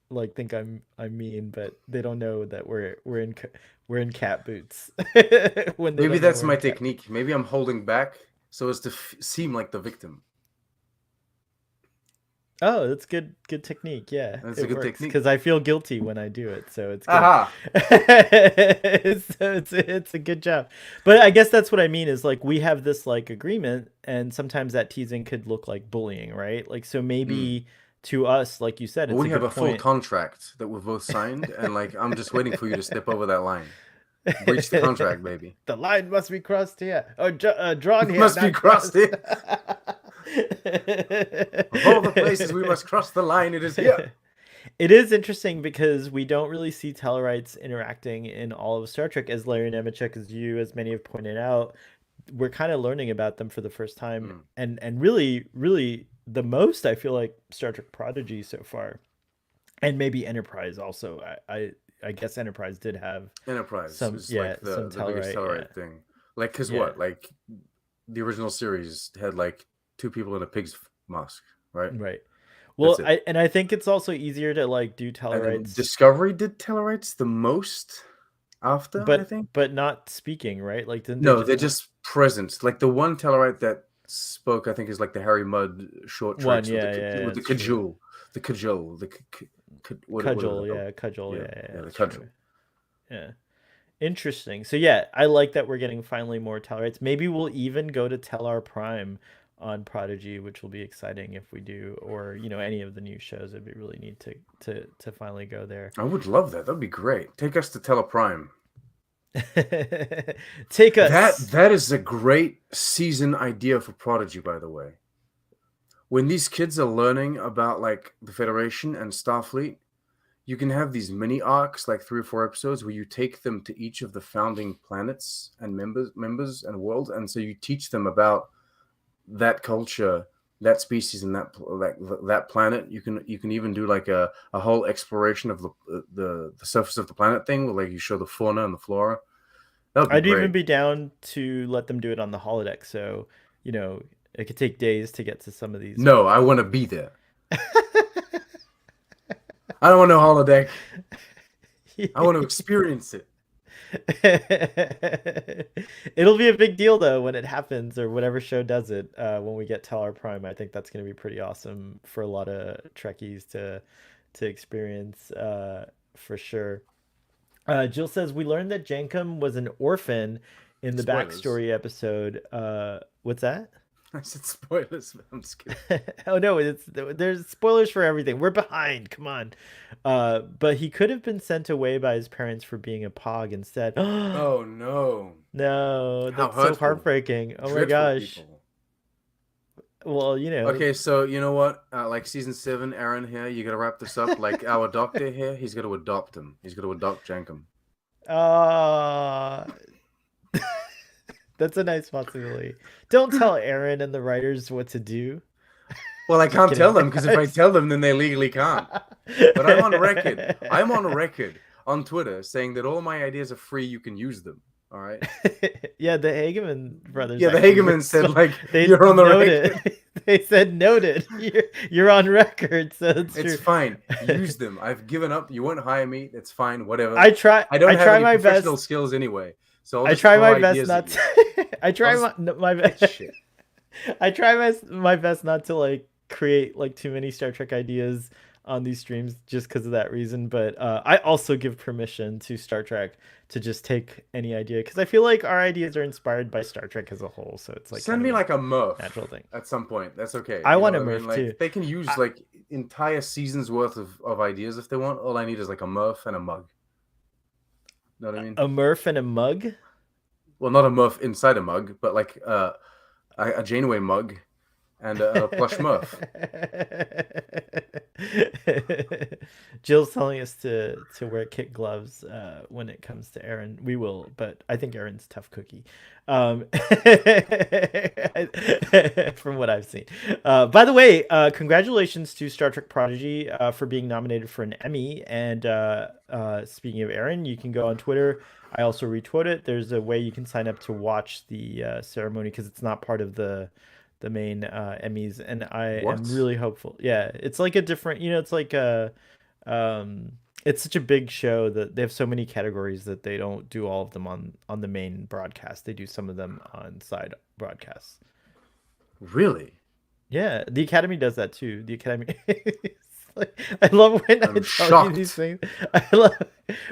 like think I'm mean, but they don't know that we're in cat boots. Maybe that's my technique. Maybe I'm holding back so as to seem like the victim. Oh, that's good technique. Yeah, that's a good technique because I feel guilty when I do it, so it's good. Aha. It's a good job. But I guess that's what I mean is like we have this like agreement, and sometimes that teasing could look like bullying, right? Like so maybe to us, like you said, we have a full contract that we've both signed, and like I'm just waiting for you to step over that line. Breach the contract, baby. The line must be crossed here, or drawn here. Must be crossed here. Of all the places we must cross the line, it is here. It is interesting because we don't really see Tellarites interacting in all of Star Trek, as Larry Nemechek, as many have pointed out. We're kind of learning about them for the first time, and really, really the most, I feel like, Star Trek Prodigy so far, and maybe Enterprise also. I guess Enterprise did have some like the biggest Tellarite thing. Like, because what? Like, the original series had like 2 people in a pig's mask, right? Right. Well, I think it's also easier to like do Tellarites. Discovery did Tellarites the most after, but I think, but not speaking, right? Like, they're just present. Like the one Tellarite that spoke, I think, is like the Harry Mudd short tracks with the cudgel, the cudgel. Yeah. Interesting. So yeah, I like that we're getting finally more Tellarites. Maybe we'll even go to Tellar Prime on Prodigy, which will be exciting if we do, or you know, any of the new shows. It'd be really neat to finally go there. I would love that. That'd be great. Take us to Tellar Prime. Take us. That is a great season idea for Prodigy, by the way. When these kids are learning about like the Federation and Starfleet, you can have these mini arcs, like 3 or 4 episodes, where you take them to each of the founding planets and members and world, and so you teach them about that culture, that species, and that planet. You can even do like a whole exploration of the surface of the planet thing, where like you show the fauna and the flora. I'd even be down to let them do it on the holodeck, so it could take days to get to some of these. No, I want to be there. I don't want no holodeck. I want to experience it. It'll be a big deal though when it happens, or whatever show does it. When we get Talar Prime, I think that's going to be pretty awesome for a lot of Trekkies to experience, for sure. Jill says we learned that Jankum was an orphan in the backstory episode. What's that? I said spoilers. I'm just kidding. Oh no, there's spoilers for everything. We're behind. Come on. But he could have been sent away by his parents for being a pog instead. Oh no. No, that's so heartbreaking. Oh my gosh. People. Well, Okay, so you know what? Like season 7, Aaron here, you gotta wrap this up. Like our doctor here, he's got to adopt him. He's got to adopt Jankum. That's a nice possibility. Don't tell Aaron and the writers what to do. Well, I can't tell them, because if I tell them, then they legally can't. But I'm on record. I'm on record on Twitter saying that all my ideas are free. You can use them. All right. Yeah, the Hageman brothers. Yeah, the Hageman said you're on the record. They said noted. You're on record, so it's fine. Use them. I've given up. You won't hire me. It's fine. Whatever. I don't have any my professional skills anyway. So I try my best not to. I try my best. Shit. I try my best not to like create like too many Star Trek ideas on these streams just because of that reason. But I also give permission to Star Trek to just take any idea, because I feel like our ideas are inspired by Star Trek as a whole. So it's like send me like a Murph natural thing at some point. That's okay. I want a Murph too. They can use like entire seasons worth of ideas if they want. All I need is like a Murph and a mug. Know what I mean? A Murph and a mug? Well, not a Murph inside a mug, but like a Janeway mug and a plush Murph. Jill's telling us to wear kit gloves when it comes to Aaron. We will, but I think Aaron's tough cookie, from what I've seen. By the way, congratulations to Star Trek Prodigy for being nominated for an Emmy. And speaking of Aaron, you can go on Twitter. I also retweet it. There's a way you can sign up to watch the ceremony, because it's not part of the main Emmys, and I am really hopeful. Yeah, it's like a different, it's like it's such a big show that they have so many categories that they don't do all of them on the main broadcast. They do some of them on side broadcasts. Really? Yeah, the Academy does that too. The Academy. I love when I tell you these things. I love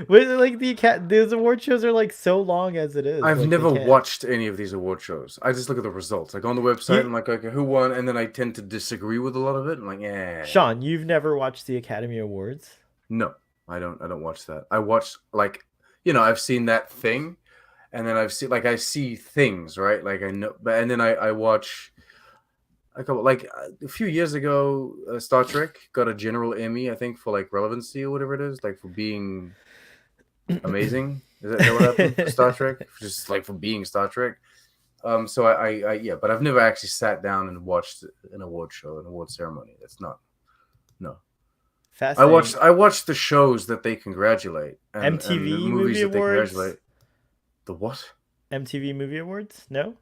when like these award shows are like so long as it is. I've never watched any of these award shows. I just look at the results. Like on the website, I'm like, okay, who won? And then I tend to disagree with a lot of it. I'm like, yeah. Sean, you've never watched the Academy Awards? No, I don't watch that. I watch like, I've seen that thing, and then I see things, right? Like I know, and then I watch. A few years ago, Star Trek got a general Emmy, I think, for like relevancy or whatever it is, like for being amazing. Is that what happened for Star Trek? Just like for being Star Trek. So I but I've never actually sat down and watched an award show, an award ceremony. That's not, no. Fascinating. I watched the shows that they congratulate. And MTV and the movies Movie that they Awards. congratulate. The what? MTV Movie Awards? No.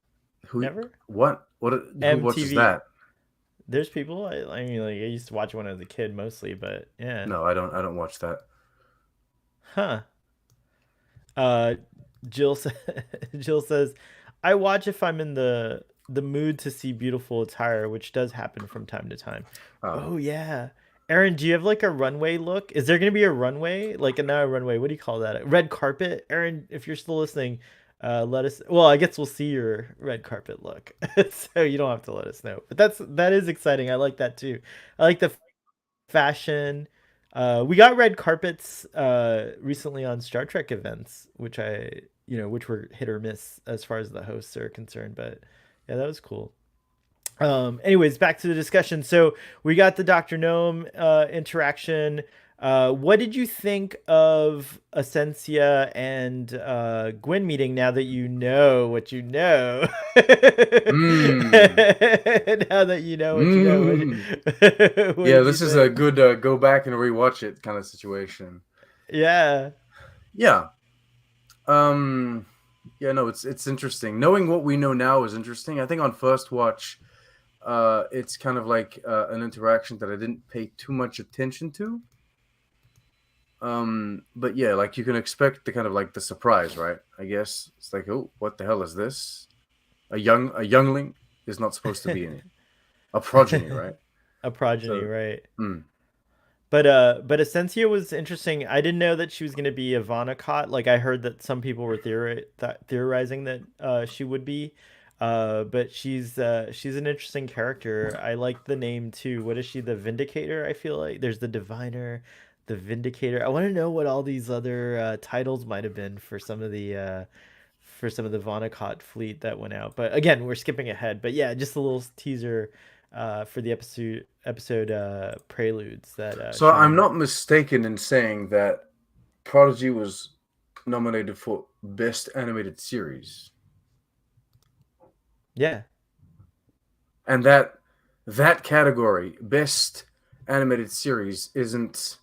Never? What? Who watches that? There's people. I mean, like I used to watch when I was a kid mostly, but yeah. No, I don't watch that. Huh. Jill says, I watch if I'm in the mood to see beautiful attire, which does happen from time to time. Oh yeah. Aaron, do you have like a runway look? Is there going to be a runway? Like not a runway. What do you call that? A red carpet? Aaron, if you're still listening, let us. Well, I guess we'll see your red carpet look, so you don't have to let us know. But that is exciting. I like that too. I like the fashion. We got red carpets recently on Star Trek events, which which were hit or miss as far as the hosts are concerned. But yeah, that was cool. Anyways, back to the discussion. So we got the Dr. Gnome interaction. What did you think of Essentia and Gwen meeting now that you know what you know? Now that you know what you know. Yeah, this is a good go back and rewatch it kind of situation. Yeah. Yeah. Yeah, no, it's interesting. Knowing what we know now is interesting. I think on first watch, it's kind of like an interaction that I didn't pay too much attention to. But yeah, like you can expect the kind of like the surprise, right? I guess it's like, oh, what the hell is this? A youngling is not supposed to be in it. A progeny, right? A progeny, So, right? But Essentia was interesting. I didn't know that she was going to be Ivana Cott. Like I heard that some people were theorizing that she would be. But she's an interesting character. I like the name too. What is she? The Vindicator. I feel like there's the Diviner, the Vindicator. I want to know what all these other titles might have been for some of the Vonnegut fleet that went out. But again, we're skipping ahead. But yeah, just a little teaser for the episode preludes that. So I'm not mistaken in saying that Prodigy was nominated for Best Animated Series. Yeah. And that category, Best Animated Series, isn't.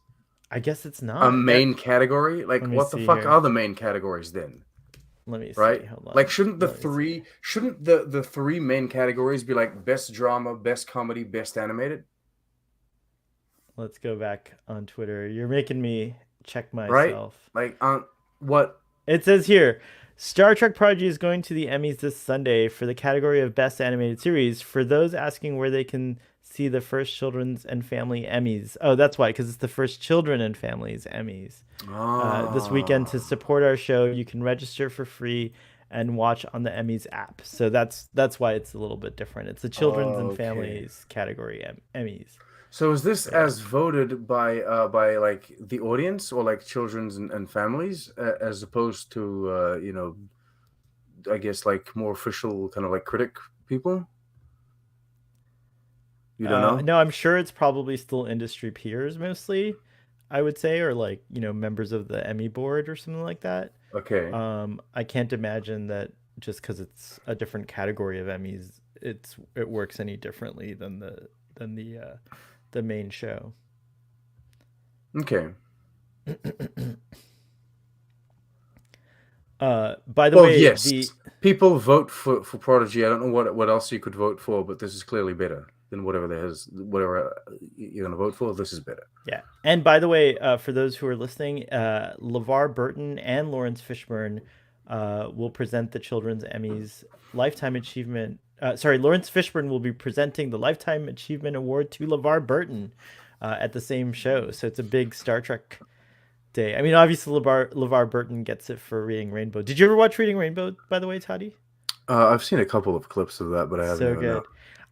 I guess it's not a main category. Like, what the fuck are the main categories then? Let me see. Right? Hold on. Like, shouldn't the three main categories be like Best Drama, Best Comedy, Best Animated? Let's go back on Twitter. You're making me check myself. Right? Like, what? It says here, Star Trek Prodigy is going to the Emmys this Sunday for the category of Best Animated Series. For those asking where they can see the first Children's and Family Emmys. Oh, that's why, because it's the first Children and Families Emmys. This weekend, to support our show, you can register for free and watch on the Emmys app. So that's why it's a little bit different. It's the Children's and Families category Emmys. So is this as voted by like the audience or like children's and families as opposed to I guess like more official kind of like critic people? You don't know? No, I'm sure it's probably still industry peers mostly, I would say, or like, members of the Emmy board or something like that. Okay. I can't imagine that just because it's a different category of Emmys, it works any differently than the main show. Okay. By the way, yes, people vote for Prodigy. I don't know what else you could vote for, but this is clearly better than whatever you're gonna vote for. This is better. Yeah. And by the way, for those who are listening, LeVar Burton and Lawrence Fishburne will present the Children's Emmys Lifetime Achievement. Lawrence Fishburne will be presenting the Lifetime Achievement Award to LeVar Burton at the same show. So it's a big Star Trek day. I mean, obviously LeVar Burton gets it for Reading Rainbow. Did you ever watch Reading Rainbow, by the way, Toddy? I've seen a couple of clips of that, but I haven't. So good.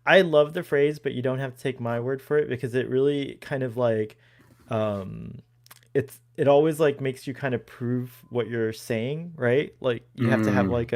I love the phrase, but you don't have to take my word for it, because it really kind of like, it always like makes you kind of prove what you're saying, right? Like you have to have like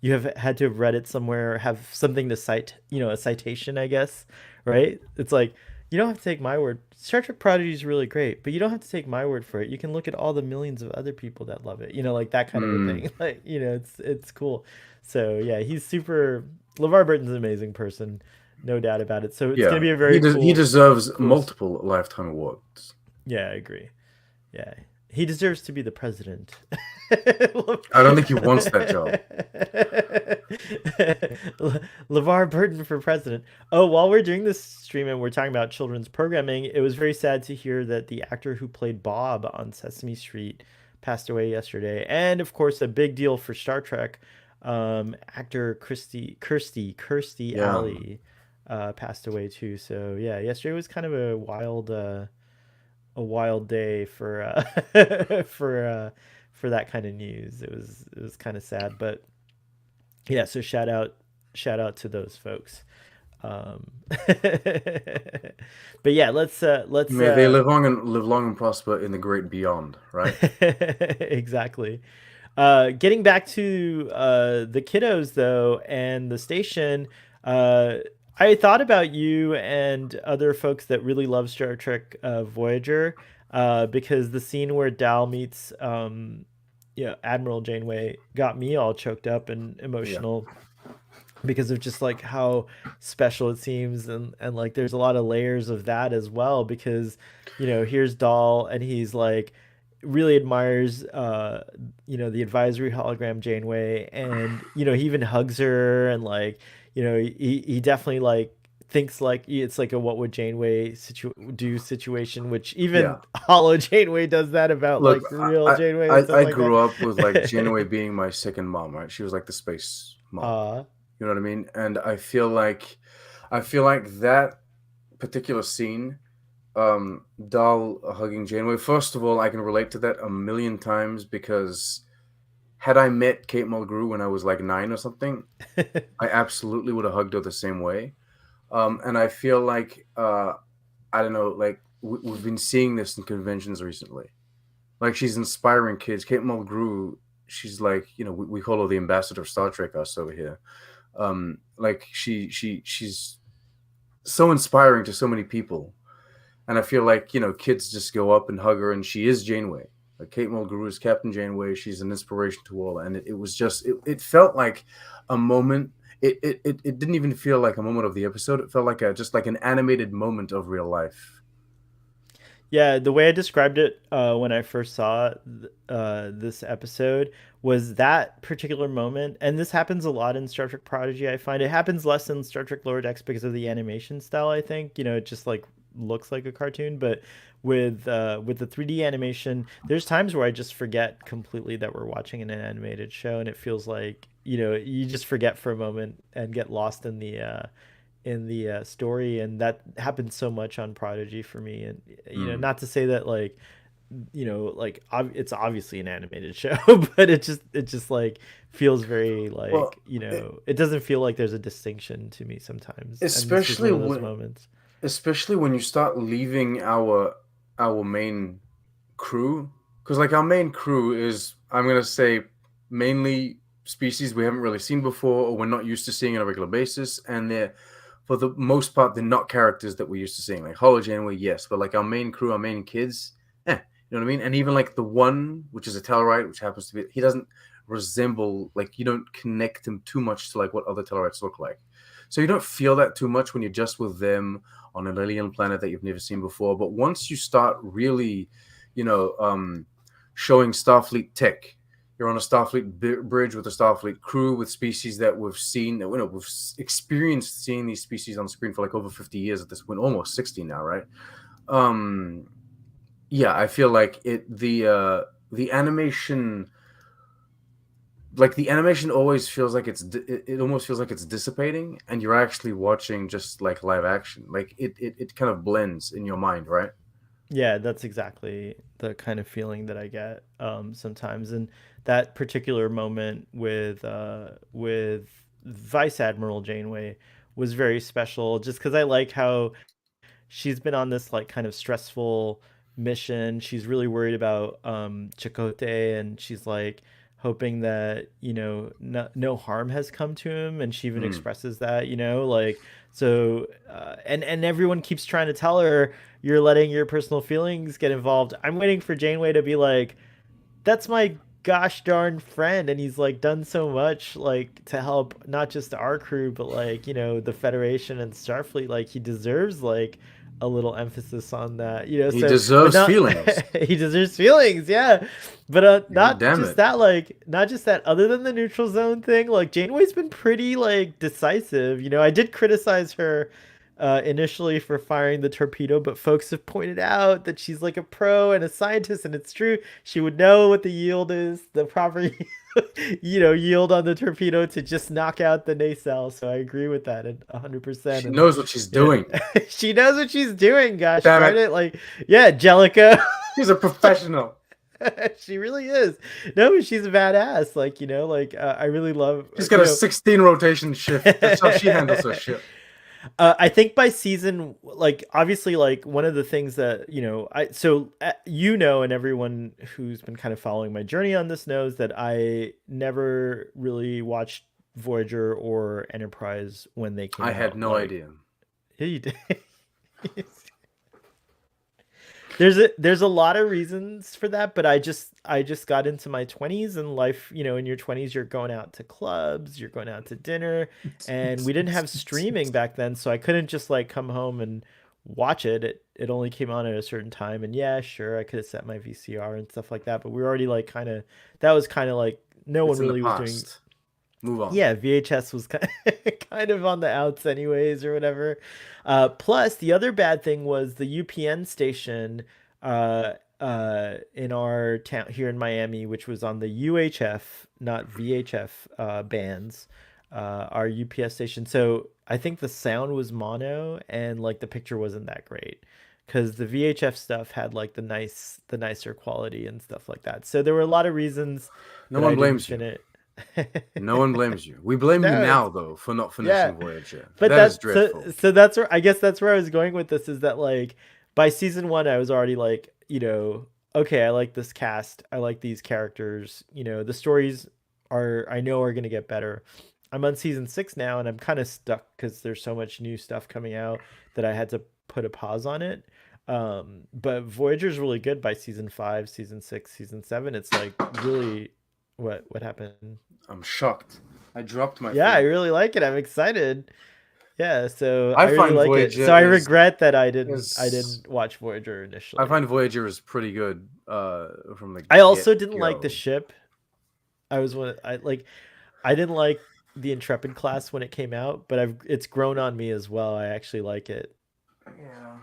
you have had to have read it somewhere, or have something to cite, a citation, I guess, right? It's like, you don't have to take my word. Star Trek Prodigy is really great, but you don't have to take my word for it. You can look at all the millions of other people that love it, like that kind of a thing. Like, it's cool. So yeah, he's super. LeVar Burton's an amazing person, no doubt about it. So it's going to be a very he deserves multiple Lifetime Awards. Yeah, I agree. Yeah, he deserves to be the president. I don't think he wants that job. LeVar Burton for president. Oh, while we're doing this stream and we're talking about children's programming, it was very sad to hear that the actor who played Bob on Sesame Street passed away yesterday. And of course, a big deal for Star Trek, actor Kirstie Alley passed away too. So yeah, yesterday was kind of a wild day for for that kind of news. It was kind of sad, but yeah. So shout out to those folks. But yeah, let's may they live long and prosper in the great beyond, right? Exactly. Getting back to the kiddos though, and the station. I thought about you and other folks that really love Star Trek Voyager, because the scene where Dal meets Admiral Janeway got me all choked up and emotional. Yeah. Because of just like how special it seems, and like there's a lot of layers of that as well, because here's Dahl and he's like really admires the advisory hologram Janeway, and he even hugs her, and like he definitely like thinks like it's like a what would Janeway do situation, which even Holo Janeway does that about. Look, like real Janeway and stuff I like grew that. up with like Janeway being my second mom, right? She was like the space mom. You know what I mean? And I feel like that particular scene, Dahl hugging Janeway, first of all, I can relate to that a million times, because had I met Kate Mulgrew when I was like 9 or something, I absolutely would have hugged her the same way. And I feel like, I don't know, like we've been seeing this in conventions recently. Like, she's inspiring kids. Kate Mulgrew, she's like, we call her the ambassador of Star Trek, us over here. Like she's so inspiring to so many people, and I feel like kids just go up and hug her, and she is Janeway. Like, Kate Mulgrew is Captain Janeway. She's an inspiration to all, and it was just it felt like a moment. It didn't even feel like a moment of the episode. It felt like just like an animated moment of real life. Yeah, the way I described it when I first saw this episode was that particular moment, and this happens a lot in Star Trek Prodigy. I find it happens less in Star Trek Lower Decks because of the animation style. I think it just like looks like a cartoon, but with the 3D animation, there's times where I just forget completely that we're watching an animated show, and it feels like you just forget for a moment and get lost in the story, and that happens so much on Prodigy for me. And not to say that like like it's obviously an animated show, but it just like feels very like it doesn't feel like there's a distinction to me sometimes, especially one of those moments. Especially when you start leaving our main crew, because like our main crew is, I'm gonna say, mainly species we haven't really seen before, or we're not used to seeing on a regular basis, and they're, for the most part, they're not characters that we're used to seeing. Like Holo Janeway, yes, but like our main crew, our main kids, you know what I mean? And even like the one, which is a Tellarite, which happens to be, he doesn't resemble, like, you don't connect him too much to like what other Tellarites look like. So you don't feel that too much when you're just with them on an alien planet that you've never seen before. But once you start really, showing Starfleet tech, you're on a Starfleet bridge with a Starfleet crew with species that we've seen, we've experienced seeing these species on screen for like over 50 years at this point, almost 60 now, right? Yeah, I feel like the animation, like the animation always feels like it almost feels like it's dissipating, and you're actually watching just like live action. Like it kind of blends in your mind, right? Yeah, that's exactly the kind of feeling that I get sometimes. And that particular moment with Vice Admiral Janeway was very special, just because I like how she's been on this like kind of stressful mission. She's really worried about Chakotay, and she's like hoping that no harm has come to him, and she even expresses that like so and everyone keeps trying to tell her, you're letting your personal feelings get involved. I'm waiting for Janeway to be like, that's my gosh darn friend, and he's like done so much like to help not just our crew, but like the Federation and Starfleet. Like, he deserves like a little emphasis on that, he deserves feelings. He deserves feelings, yeah. But not just that, other than the neutral zone thing, like Janeway's been pretty like decisive. I did criticize her initially for firing the torpedo, but folks have pointed out that she's like a pro and a scientist, and it's true. She would know what the yield is, the proper yield on the torpedo to just knock out the nacelle. So I agree with that 100%. She knows what she's doing. She knows what she's doing. Gosh darn it! Like, yeah, Jellica. She's a professional. She really is. No, she's a badass. Like, I really love. She's got a 16 rotation shift. That's how she handles her shit. I think by season, like, obviously, like, one of the things that, and everyone who's been kind of following my journey on this knows that I never really watched Voyager or Enterprise when they came out. I had no idea. Yeah, you did. There's a lot of reasons for that, but I just got into my 20s, and life, in your 20s you're going out to clubs, you're going out to dinner, and we didn't have streaming back then, so I couldn't just like come home and watch it. It only came on at a certain time, and yeah, sure, I could have set my VCR and stuff like that, but we were already like that was kind of like no one really was doing. Move on. Yeah, VHS was kind of on the outs anyways, or whatever. Plus, the other bad thing was the UPN station in our town here in Miami, which was on the UHF, not VHF bands, our UPS station. So I think the sound was mono, and like the picture wasn't that great, because the VHF stuff had like the nicer quality and stuff like that. So there were a lot of reasons. No one blames you. No one blames you. We blame you now, though, for not finishing Voyager. But that's dreadful. So that's where I guess that's where I was going with this, is that like by season 1 I was already like, okay, I like this cast, I like these characters, the stories are going to get better. I'm on season 6 now, and I'm kind of stuck because there's so much new stuff coming out that I had to put a pause on it. But Voyager's really good by season 5, season 6, season 7. It's like really. What happened? I'm shocked. I dropped my. Yeah, phone. I really like it. I'm excited. Yeah, so I really find like Voyager it. So I regret that I didn't watch Voyager initially. I find Voyager is pretty good. From the. I also didn't like the ship. I didn't like the Intrepid class when it came out, but it's grown on me as well. I actually like it. Yeah.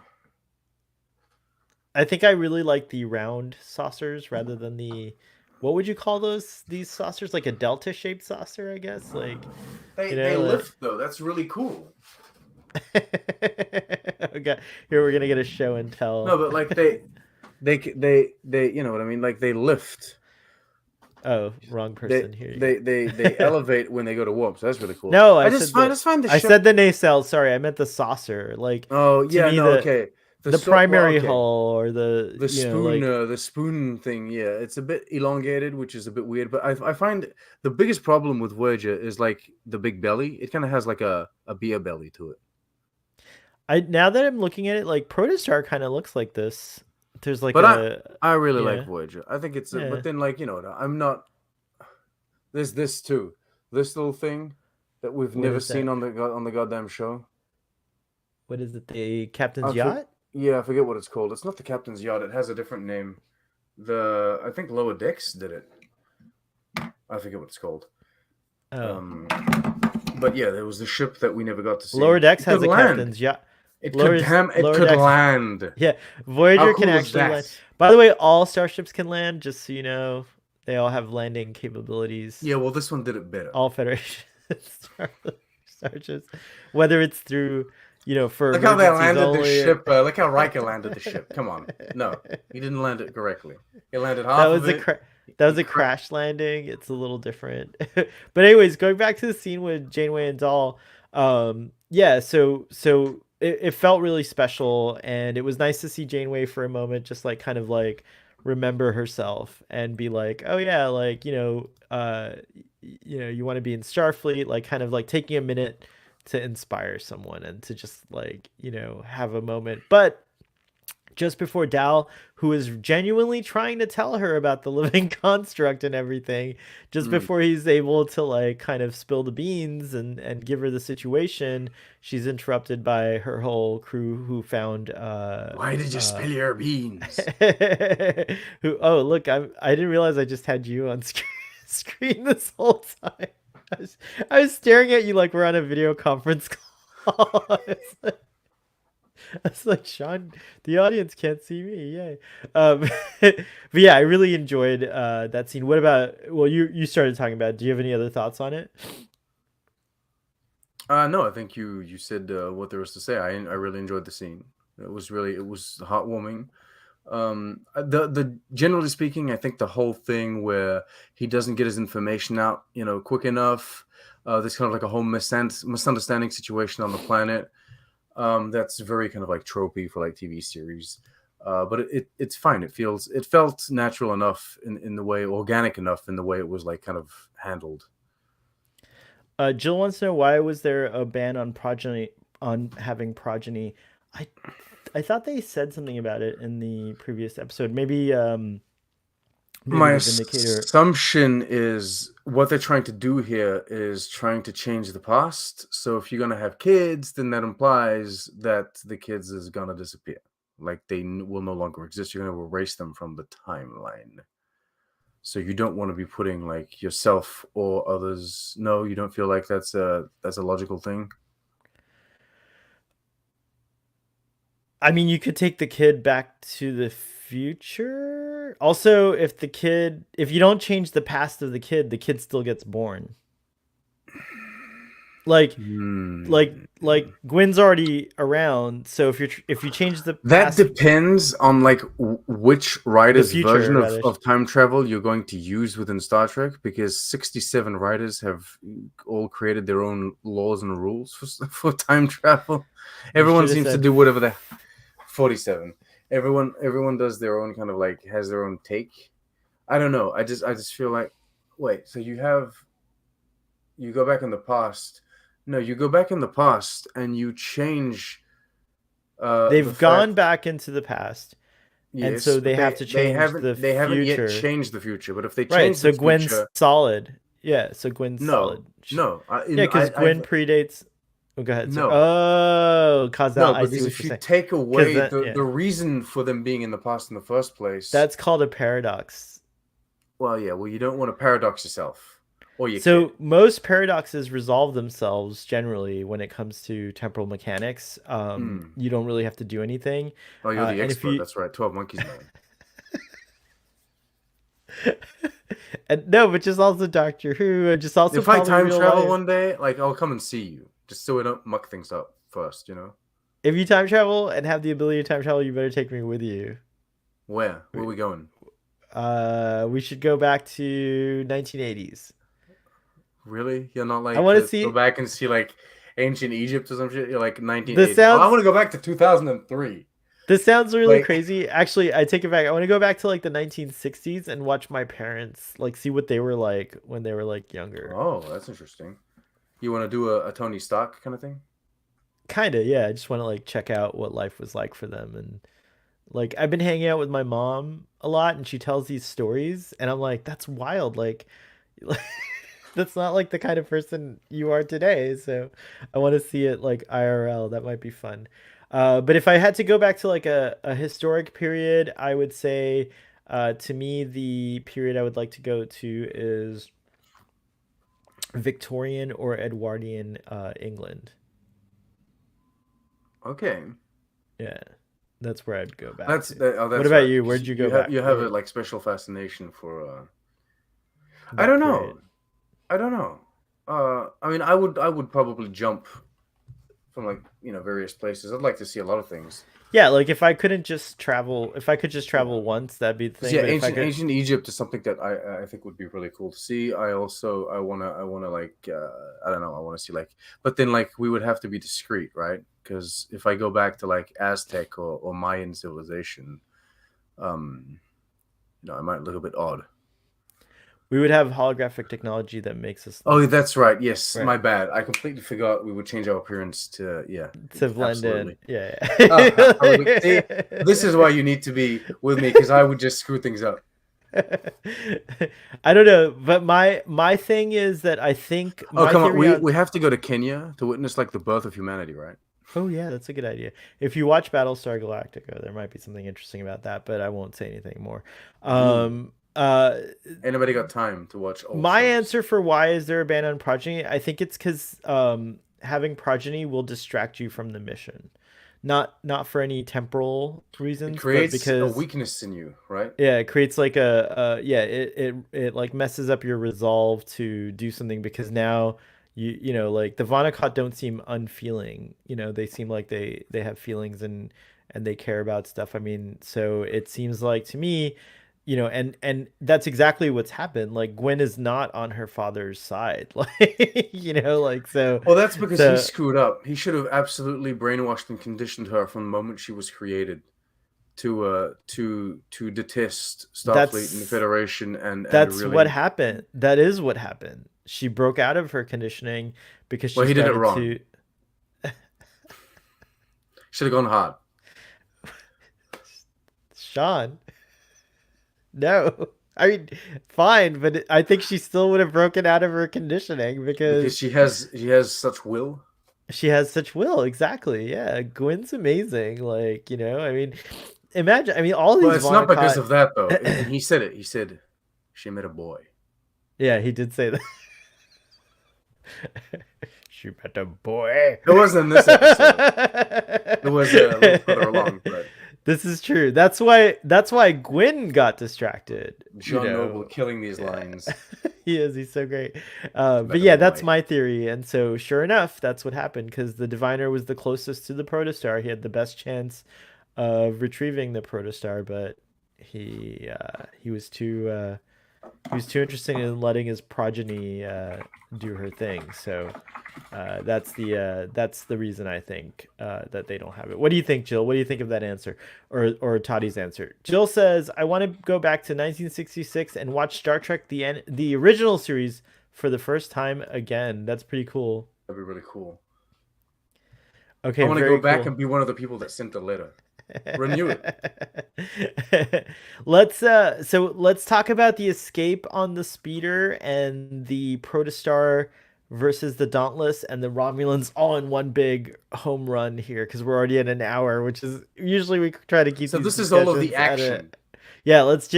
I think I really like the round saucers rather than the. What would you call these saucers? Like a delta shaped saucer, I guess. Like they lift though. That's really cool. Okay, here we're gonna get a show and tell. No, but like they you know what I mean? Like they lift. Oh, wrong person here. They elevate when they go to warp. So that's really cool. No, I just find the I said the nacelle. Sorry, I meant the saucer. Like okay. The primary hull or the spoon, the spoon thing. Yeah, it's a bit elongated, which is a bit weird. But I find the biggest problem with Voyager is like the big belly. It kind of has like a beer belly to it. Now that I'm looking at it, like Protostar kind of looks like this. There's like, I really like Voyager. I think it's, but then like I'm not. There's this too. This little thing that we've never seen on the goddamn show. What is it? The Captain's Yacht? Yeah, I forget what it's called. It's not the Captain's Yacht. It has a different name. I think Lower Decks did it. I forget what it's called. But yeah, there was the ship that we never got to see. Lower Decks has a Captain's Yacht. It could land. Yeah, Voyager can actually land. By the way, all starships can land, just so you know. They all have landing capabilities. Yeah, well, this one did it better. All Federation starships. Whether it's through... for look how they landed the ship. Look how Riker landed the ship. Come on, no, he didn't land it correctly. He landed half of it. That was a crash landing. It's a little different. But anyways, going back to the scene with Janeway and Dahl, so it felt really special, and it was nice to see Janeway for a moment, just like kind of like remember herself and be like, oh yeah, like you want to be in Starfleet, like kind of like taking a minute to inspire someone and to just like have a moment. But just before Dal, who is genuinely trying to tell her about the living construct and everything, just before he's able to like kind of spill the beans and give her the situation, she's interrupted by her whole crew who found why did you spill your beans? Oh look, I didn't realize I just had you on screen this whole time. I was staring at you like we're on a video conference call. It's like, Sean, the audience can't see me. Yay. But yeah, I really enjoyed that scene. What about, well, you started talking about it. Do you have any other thoughts on it? No, I think you said what there was to say. I really enjoyed the scene. It was heartwarming. The generally speaking, I think the whole thing where he doesn't get his information out, quick enough. There's kind of like a whole misunderstanding situation on the planet. That's very kind of like tropey for like TV series. But it's fine. It felt natural enough in the way, organic enough in the way it was like kind of handled. Jill wants to know, why was there a ban on having progeny? I thought they said something about it in the previous episode. Maybe My the Vindicator. assumption is what they're trying to do here is trying to change the past. So if you're gonna have kids, then that implies that the kids is gonna disappear. Like they will no longer exist. You're gonna erase them from the timeline. So you don't want to be putting like yourself or others. No, you don't feel like that's a logical thing. I mean, you could take the kid back to the future. Also, if you don't change the past of the kid still gets born. Like Gwen's already around, so if you change the past, that depends on like which writer's version of time travel you're going to use within Star Trek, because 67 writers have all created their own laws and rules for time travel. Everyone seems to do whatever they 47. Everyone does their own kind of like has their own take. I don't know. I just feel like, wait, so you go back in the past. No, you go back in the past and you change. They've gone back into the past, yes, and so they have to change the future. They haven't yet changed the future, but if they change so Gwen's solid. Yeah, so Gwen's solid. No, because Gwen predates. Oh, go ahead. No. Oh, cause no, because if you take away the reason for them being in the past in the first place, that's called a paradox. Well, yeah. Well, you don't want to paradox yourself. Most paradoxes resolve themselves generally when it comes to temporal mechanics. You don't really have to do anything. Oh, you're the expert. That's right. 12 Monkeys Man. And no, but just also Doctor Who. Just also if I time travel one day, like I'll come and see you, just so we don't muck things up first. If you time travel and have the ability to time travel, you better take me with you. Where are we going? We should go back to 1980s. Really? You're not like I want to go back and see like ancient Egypt or some shit? You're like 1980. I want to go back to 2003. This sounds really crazy. Actually, I take it back. I want to go back to like the 1960s and watch my parents, like see what they were like when they were like younger. Oh, that's interesting. You want to do a Tony Stark kind of thing? Kinda, yeah. I just want to like check out what life was like for them. And like I've been hanging out with my mom a lot and she tells these stories and I'm like, that's wild. Like that's not like the kind of person you are today. So I want to see it like IRL. That might be fun. But if I had to go back to like a historic period, I would say to me, the period I would like to go to is Victorian or Edwardian England. Okay. Yeah. That's where I'd go back. That's what about you? Where'd you go back? You have a like special fascination for I don't know. I don't know. I mean, I would probably jump from like various places. I'd like to see a lot of things. Yeah, like if I could just travel once, that'd be the thing. Yeah, ancient Egypt is something that I think would be really cool to see. I wanna like I don't know. I want to see like, but then like we would have to be discreet, right? Because if I go back to like Aztec or Mayan civilization, I might look a bit odd. We would have holographic technology that makes us. Oh, that's right. Yes, right. My bad. I completely forgot we would change our appearance to blend in. Yeah. See, this is why you need to be with me because I would just screw things up. I don't know, but my thing is that I think. Oh come on, we have to go to Kenya to witness like the birth of humanity, right? Oh yeah, that's a good idea. If you watch Battlestar Galactica, there might be something interesting about that, but I won't say anything more. Anybody got time to watch my shows? Answer for why is there a ban on progeny, I think it's because having progeny will distract you from the mission, not for any temporal reasons. It creates but because a weakness in you, right? Yeah, it creates like it like messes up your resolve to do something because now you know like the Vonnegut don't seem unfeeling. They seem like they have feelings and they care about stuff. I mean, so it seems like to me. And that's exactly what's happened. Like Gwen is not on her father's side. Like, so. Well, that's because he screwed up. He should have absolutely brainwashed and conditioned her from the moment she was created to detest Starfleet and the Federation and that's really... what happened. That is what happened. she broke out of her conditioning because she Well, he did it started wrong. to. Should have gone hard. Sean, no. I mean, fine, but I think she still would have broken out of her conditioning because she has such will. She has such will, exactly. Yeah, Gwen's amazing. Like, I mean, imagine. I mean, all these. Well, it's not because of that though. And he said it. He said she met a boy. Yeah, he did say that. She met a boy. It wasn't in this episode. It was a little further along, but this is true. That's why Gwen got distracted. John Noble killing these lines. He is. He's so great. But yeah, that's my theory. And so, sure enough, that's what happened because the Diviner was the closest to the Protostar. He had the best chance of retrieving the Protostar, but he was too interested in letting his progeny do her thing. So that's the reason I think that they don't have it. What do you think, Jill? What do you think of that answer, or Toddy's answer? Jill says, "I want to go back to 1966 and watch Star Trek the original series for the first time again." That's pretty cool. That'd be really cool. Okay, I want to go back and be one of the people that sent the letter. Renew it. Let's talk about the escape on the speeder and the Protostar versus the Dauntless and the Romulans all in one big home run here because we're already at an hour, which is usually we try to keep. So this is all of the action. Yeah, let's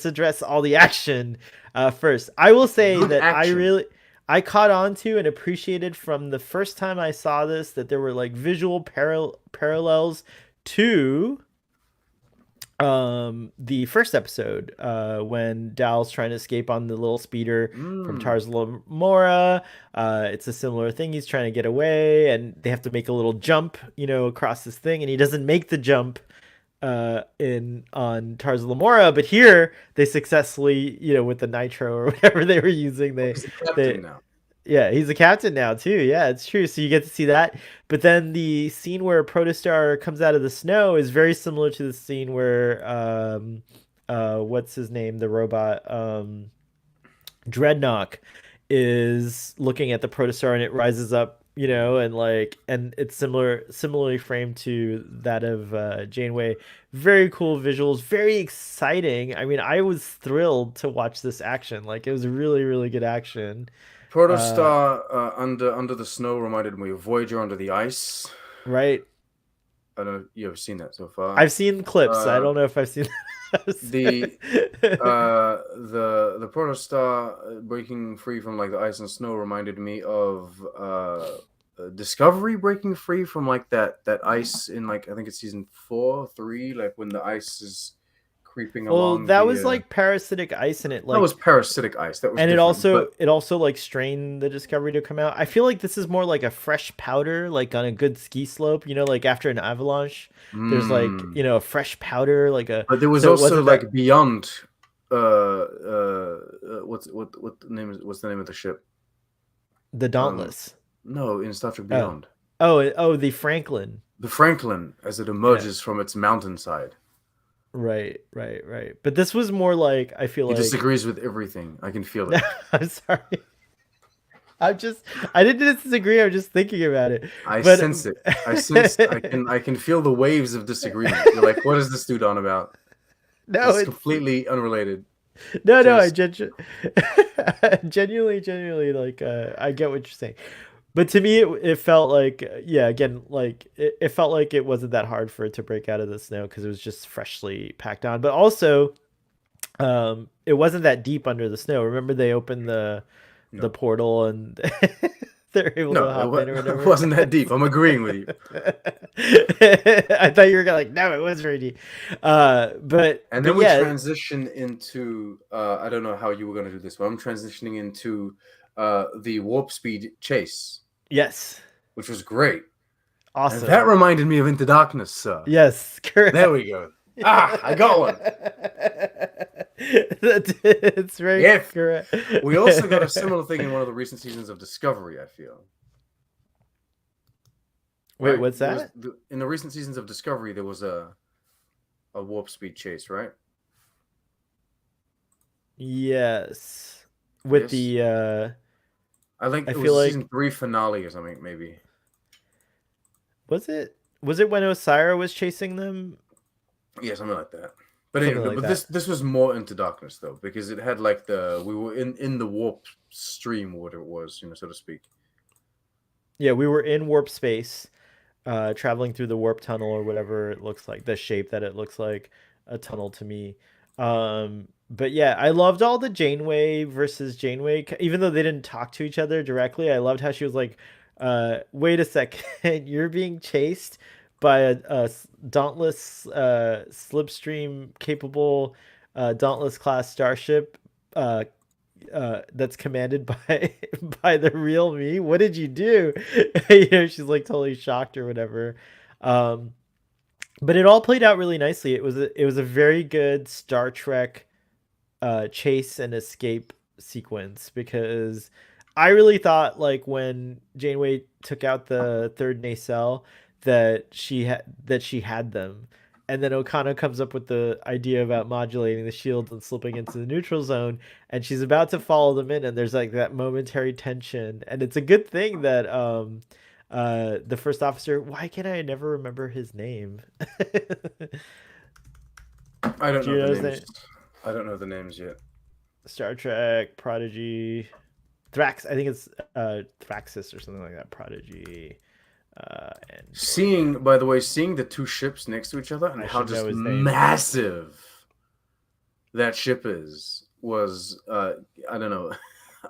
address all the action first. I will say that action. I caught on to and appreciated from the first time I saw this that there were like visual parallels to the first episode when Dal's trying to escape on the little speeder from Tars Lamora. It's a similar thing. He's trying to get away and they have to make a little jump, across this thing, and he doesn't make the jump on Tars Lamora, but here they successfully, with the nitro or whatever they were using, he's a captain now too. Yeah, it's true. So you get to see that. But then the scene where Protostar comes out of the snow is very similar to the scene where what's his name, the robot, Dreadnought is looking at the Protostar and it rises up, and it's similarly framed to that of Janeway. Very cool visuals, very exciting. I mean, I was thrilled to watch this action. Like, it was really, really good action. Protostar under the snow reminded me of Voyager under the ice. Right. I don't know if you've ever seen that so far. I've seen clips. I don't know if I've seen the Protostar breaking free from like the ice and snow reminded me of Discovery breaking free from like that ice in like I think it's season 4, 3, like when the ice is creeping along. That was like parasitic ice, and that was parasitic ice. That was, and it also like strained the Discovery to come out. I feel like this is more like a fresh powder, like on a good ski slope. Like after an avalanche, there's like a fresh powder, like a. But there was also like beyond. What's the name of the ship? The Dauntless. No, in Star Trek Beyond. The Franklin. The Franklin, as it emerges from its mountainside. Right. But this was more like, I feel he disagrees with everything. I can feel it. I'm sorry. I didn't disagree. I'm just thinking about it. I sense it. I can feel the waves of disagreement. You're like, what is this dude on about? No, it's completely unrelated. No, I genuinely like. I get what you're saying. But to me, it felt like, again, like it felt like it wasn't that hard for it to break out of the snow because it was just freshly packed on. But also, it wasn't that deep under the snow. Remember, they opened the portal and they're able to hop in or whatever. It wasn't that deep. I'm agreeing with you. I thought you were like, no, it was very deep. And then we transition into I don't know how you were going to do this, but I'm transitioning into the warp speed chase. Yes. Which was great. Awesome. And that reminded me of Into Darkness, sir. Yes, correct. There we go. I got one. It's very correct. We also got a similar thing in one of the recent seasons of Discovery, I feel. Wait, what's that? In the recent seasons of Discovery, there was a warp speed chase, right? Yes. With the I think I it feel was like season 3 finale or something, maybe. was it when Osira was chasing them? Yeah, something like that. But Something anyway, like but that. this was more Into Darkness though, because it had like we were in the warp stream, or whatever it was, so to speak. Yeah, we were in warp space, traveling through the warp tunnel or whatever it looks like, the shape that it looks like a tunnel to me. But yeah, I loved all the Janeway versus Janeway, even though they didn't talk to each other directly. I loved how she was like, wait a second, you're being chased by a dauntless, slipstream capable, dauntless class starship, uh, that's commanded by by the real me. What did you do? She's like totally shocked or whatever. Um, but it all played out really nicely. It was a very good Star Trek chase and escape sequence, because I really thought like when Janeway took out the third nacelle that she had them, and then Okana comes up with the idea about modulating the shields and slipping into the neutral zone, and she's about to follow them in, and there's like that momentary tension, and it's a good thing that the first officer, why can't I never remember his name? I don't Do know you the know his names. name? I don't know the names yet. Star Trek, Prodigy, Thrax. I think it's Thraxis or something like that. Prodigy. By the way, seeing the two ships next to each other and how just massive that ship was I don't know,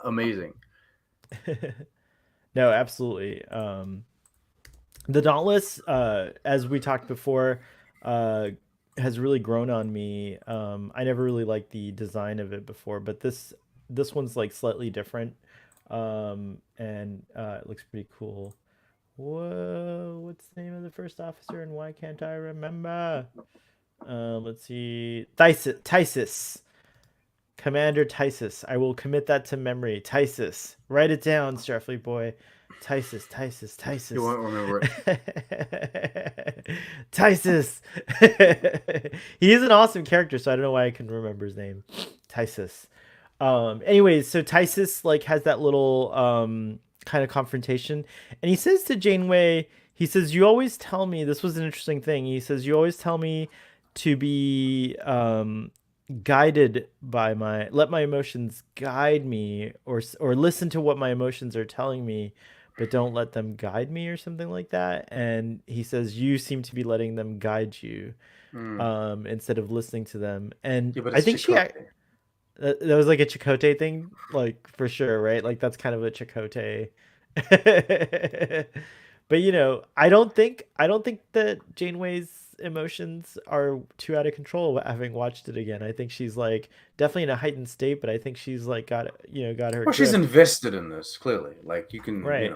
amazing. No, absolutely. The Dauntless, as we talked before, has really grown on me. I never really liked the design of it before, but this one's like slightly different, and it looks pretty cool. Whoa, what's the name of the first officer, and why can't I remember? Let's see, Tysus. Commander Tysus. I will commit that to memory. Tysus. Write it down, Starfleet boy. Tysus. You won't remember it. Tysus. He is an awesome character, so I don't know why I can remember his name. Tysus. Anyways, so Tysus like has that little kind of confrontation, and he says to Janeway, he says, "You always tell me," this was an interesting thing. He says, "You always tell me to be guided by let my emotions guide me, or listen to what my emotions are telling me, but don't let them guide me," or something like that. And he says, "You seem to be letting them guide you, instead of listening to them." And yeah, but I think that was like a Chakotay thing, like for sure, right? Like that's kind of a Chakotay. But I don't think that Janeway's emotions are too out of control having watched it again. I think she's like definitely in a heightened state, but I think she's like got her well, she's grip. invested in this, clearly. Like you can, Right.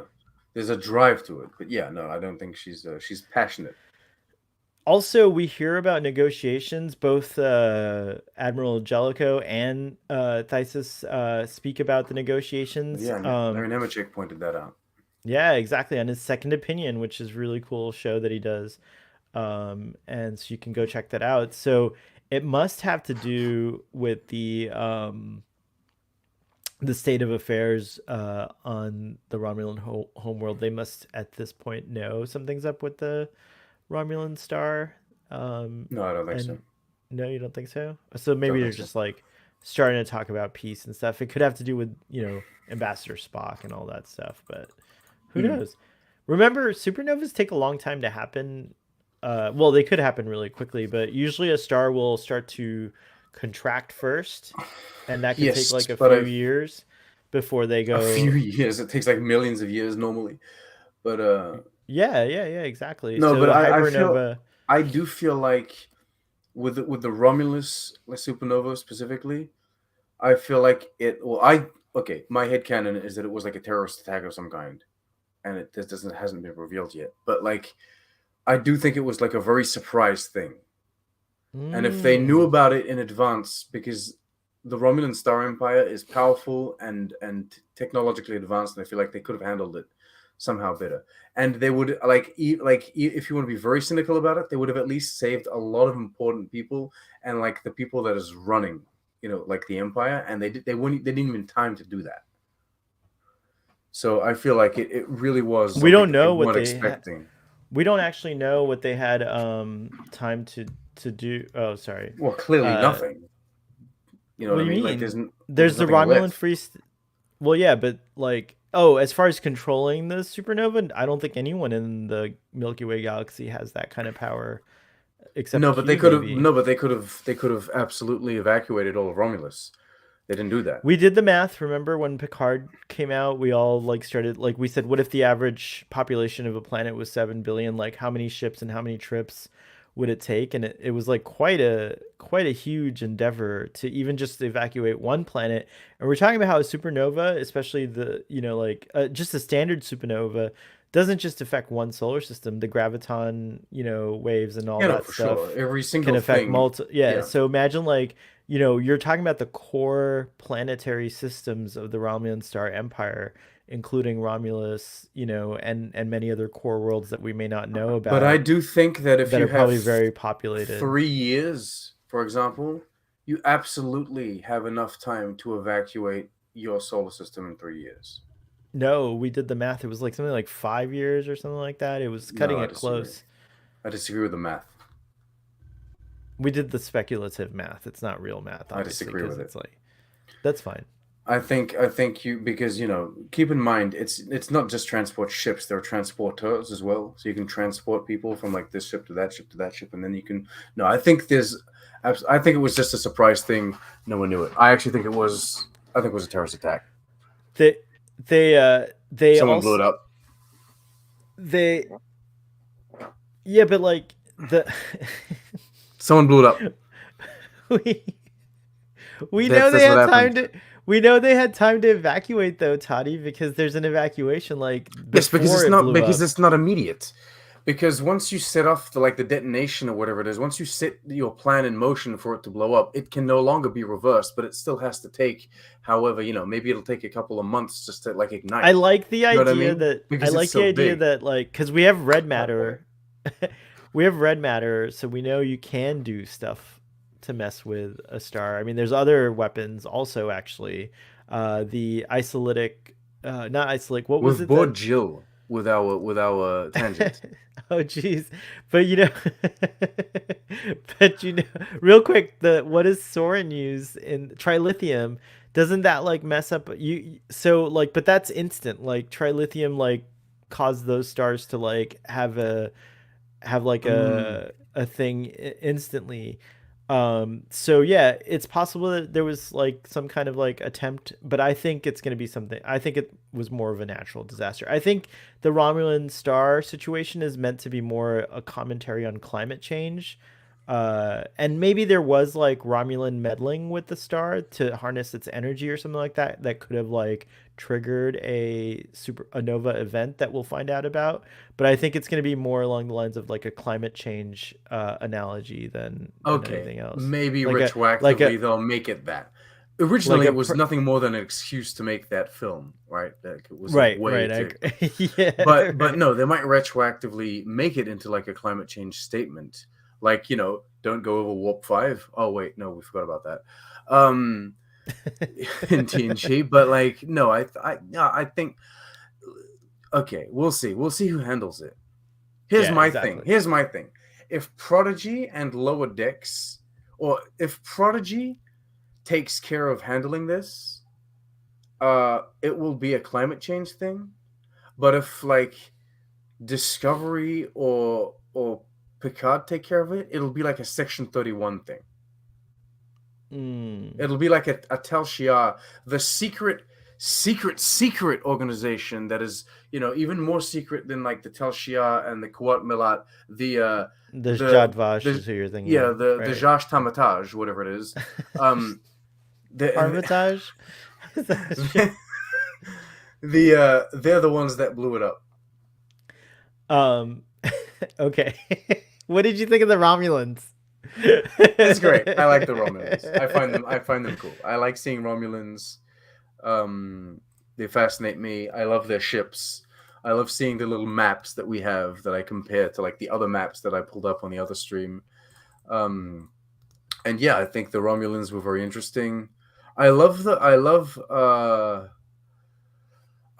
there's a drive to it. But yeah, no, I don't think she's passionate. Also, we hear about negotiations. Both Admiral Jellicoe and Thysis speak about the negotiations. Yeah, Larry Nemechek pointed that out. Yeah, exactly. On his second opinion, which is really cool show that he does. And so you can go check that out. So it must have to do with the state of affairs on the Romulan homeworld. They must at this point know something's up with the Romulan star. No, I don't think so. No, you don't think so? So maybe they're just like starting to talk about peace and stuff. It could have to do with, Ambassador Spock and all that stuff, but who knows? Remember, supernovas take a long time to happen. Well, they could happen really quickly, but usually a star will start to contract first, and that could take like a few years before they go. A few years. It takes like millions of years normally, but yeah, exactly. No, so but I do feel like with the Romulus supernova specifically, I feel like it. Well, my headcanon is that it was like a terrorist attack of some kind, and hasn't been revealed yet. But like, I do think it was like a very surprise thing. And if they knew about it in advance, because the Romulan Star Empire is powerful and technologically advanced, and I feel like they could have handled it somehow better. And they would if you want to be very cynical about it, they would have at least saved a lot of important people and like the people that is running, like the Empire, and they didn't even time to do that. So I feel like it really was We don't something they know what weren't they expecting. We don't actually know what they had time to do. Oh, sorry. Well, clearly nothing. You know What what I do you mean? Like mean? there's There's the nothing Romulan left. free. Well, yeah, but like, as far as controlling the supernova, I don't think anyone in the Milky Way galaxy has that kind of power, except No, but they Q, could have. maybe. No, but they could have. They could have absolutely evacuated all of Romulus. They didn't do that. We did the math. Remember when Picard came out? We all like started like we said, what if the average population of a planet was 7 billion? Like, how many ships and how many trips would it take? And it was like quite a huge endeavor to even just evacuate one planet. And we're talking about how a supernova, especially the like just a standard supernova, doesn't just affect one solar system. The graviton waves and all Yeah, no, that for stuff sure. Every can single affect thing. yeah. Yeah. So imagine like you're talking about the core planetary systems of the Romulan star empire, including Romulus, and many other core worlds that we may not know But I about do think that if that you are have probably very populated. 3 years, for example, you absolutely have enough time to evacuate your solar system in 3 years. No, we did the math. It was like something like 5 years or something like that. It was cutting No, I it disagree. close. I disagree with the math. We did the speculative math. It's not real math, obviously, I disagree with it's it. like that's fine. I think you, because keep in mind it's not just transport ships, there are transporters as well. So you can transport people from like this ship to that ship to that ship, and then you can I think it was just a surprise thing. No one knew it. I think it was a terrorist attack. They Someone also blew it up. Yeah, but like someone blew it up. We know they had time to. We know they had time to evacuate though, Toddy, because there's an evacuation like before it's not immediate. Because once you set off the detonation or whatever it is, once you set your plan in motion for it to blow up, it can no longer be reversed, but it still has to take, however, maybe it'll take a couple of months just to ignite. I like the idea that like, because we have red matter. We have red matter, so we know you can do stuff to mess with a star. I mean, there's other weapons also, actually. The isolytic, not isolytic. What was it? We've bored Jill with our tangent. Oh, geez. But real quick, what does Soren use in trilithium? Doesn't that mess up you? So but that's instant. Like trilithium cause those stars to have a thing instantly. So yeah, it's possible that there was some kind of attempt, but I think it's going to be something. I think it was more of a natural disaster. I think the Romulan star situation is meant to be more a commentary on climate change. And maybe there was Romulan meddling with the star to harness its energy or something like that could have triggered a supernova event that we'll find out about. But I think it's going to be more along the lines of a climate change analogy than anything else. Maybe retroactively they'll make it that. Originally, it was nothing more than an excuse to make that film, right? It was right. Yeah. But no, they might retroactively make it into a climate change statement. Don't go over warp 5. Oh wait, no, we forgot about that. In TNG, but no, I think okay, we'll see who handles it. Here's my thing. If Prodigy and Lower Decks, or if Prodigy takes care of handling this, it will be a climate change thing. But if Discovery or Picard take care of it, it'll be a Section 31 thing. It'll be like a Tel Shiar, the secret organization that is, even more secret than the Tel Shiar and the Kuat Milat, the Jadvash is who you're thinking. Yeah, the Jash Tamataj, whatever it is. Armitage? They're the ones that blew it up. Okay. What did you think of the Romulans? It's great. I like the Romulans. I find them cool. I like seeing Romulans. They fascinate me. I love their ships. I love seeing the little maps that we have that I compare to the other maps that I pulled up on the other stream. And yeah, I think the Romulans were very interesting. I love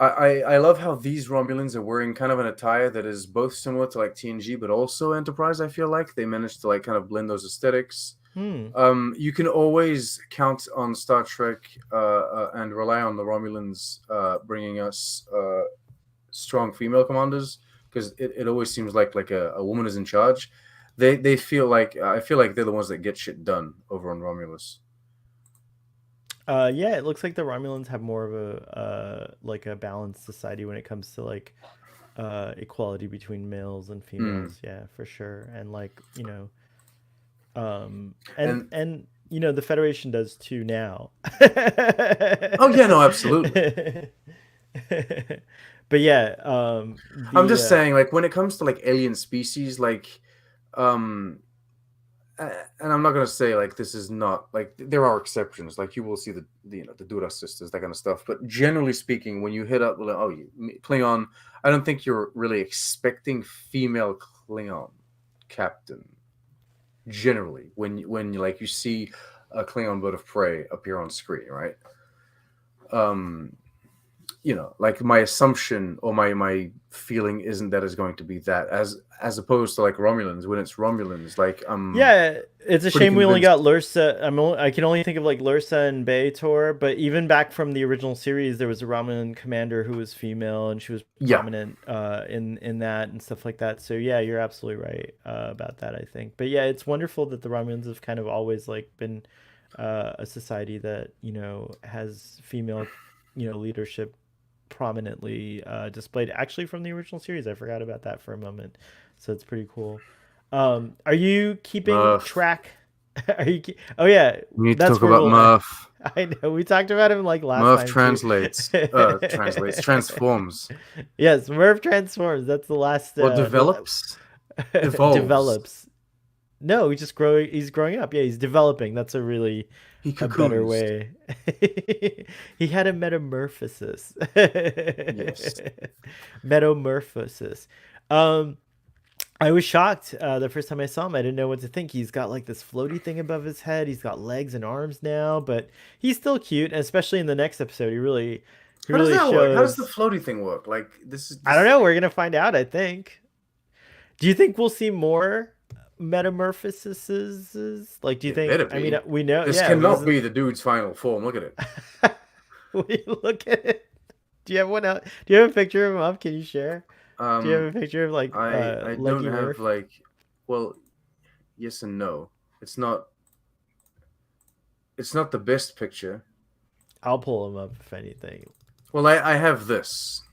I love how these Romulans are wearing kind of an attire that is both similar to like TNG, but also Enterprise. I feel like they managed to like kind of blend those aesthetics. You can always count on Star Trek and rely on the Romulans bringing us strong female commanders, because it always seems like a woman is in charge. They feel like I feel like they're the ones that get shit done over on Romulus. Yeah, it looks like the Romulans have more of a like a balanced society when it comes to like equality between males and females. Yeah, for sure. And like, you know, and you know, the Federation does too now. Oh yeah, no, absolutely. But yeah, I'm just saying, like, when it comes to like alien species, like, and I'm not gonna say like this is not like there are exceptions. Like you will see the you know the Duras sisters, that kind of stuff. But generally speaking, when you hit up Klingon, I don't think you're really expecting female Klingon captain. Generally, when like you see a Klingon bird of prey appear on screen, right? You know, like my assumption or my feeling isn't that it's going to be that, as opposed to like Romulans. When it's Romulans, like yeah, it's a shame we only got Lursa. I can only think of like Lursa and B'Etor, but even back from the original series, there was a Romulan commander who was female, and she was prominent in that and stuff like that. So yeah, you're absolutely right about that, I think. But yeah, it's wonderful that the Romulans have kind of always like been a society that, you know, has female, you know, leadership prominently displayed, actually, from the original series. I forgot about that for a moment, so it's pretty cool. Are you keeping track? Oh yeah, we need to talk about Murph. I know we talked about him like last Murph time. Translates transforms. Yes, Murph transforms. That's the last develops. Develops. No, he's growing up. Yeah, he's developing. That's a really better way. He had a metamorphosis. Yes. Metamorphosis. I was shocked the first time I saw him. I didn't know what to think. He's got like this floaty thing above his head. He's got legs and arms now, but he's still cute. And especially in the next episode, he really shows. How does the floaty thing work? Like this. I don't know. We're gonna find out, I think. Do you think we'll see more metamorphoses? Like, do you think? I mean, we know this cannot be the dude's final form. Look at it. We look at it. Do you have one out? Do you have a picture of him up? Can you share? Do you have a picture of like? I don't have like. Well, yes and no. It's not the best picture. I'll pull him up if anything. Well, I have this.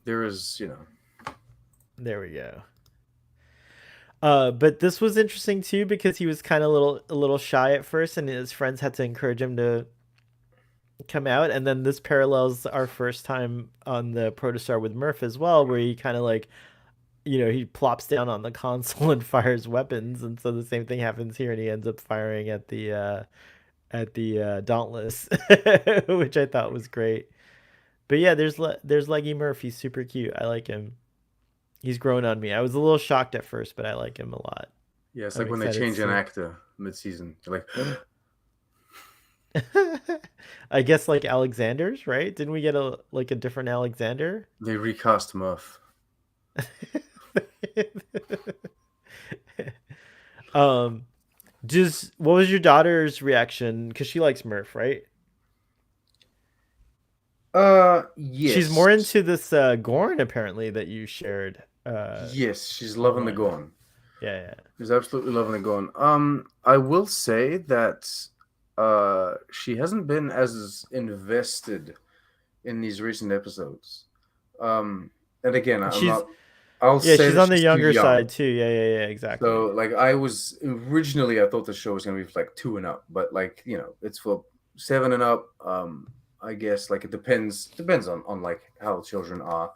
There is, you know. There we go. But this was interesting too, because he was kind of a little shy at first, and his friends had to encourage him to come out. And then this parallels our first time on the Protostar with Murph as well, where he kind of like, you know, he plops down on the console and fires weapons, and so the same thing happens here, and he ends up firing at the Dauntless, which I thought was great. But yeah, there's Leggy Murph. He's super cute. I like him. He's grown on me. I was a little shocked at first, but I like him a lot. Yeah, it's like when they change an actor mid-season. You're like, I guess like Alexander's, right? Didn't we get a different Alexander? They recast Murph. What was your daughter's reaction? Because she likes Murph, right? Yes. She's more into this Gorn apparently that you shared. Yes, she's loving the Gorn. Yeah. She's absolutely loving the Gorn. I will say that she hasn't been as invested in these recent episodes. And again, she's on the younger side too. Yeah, exactly. So like I thought the show was gonna be for like 2 and up, but like, you know, it's for 7 and up. I guess like it depends on like how children are,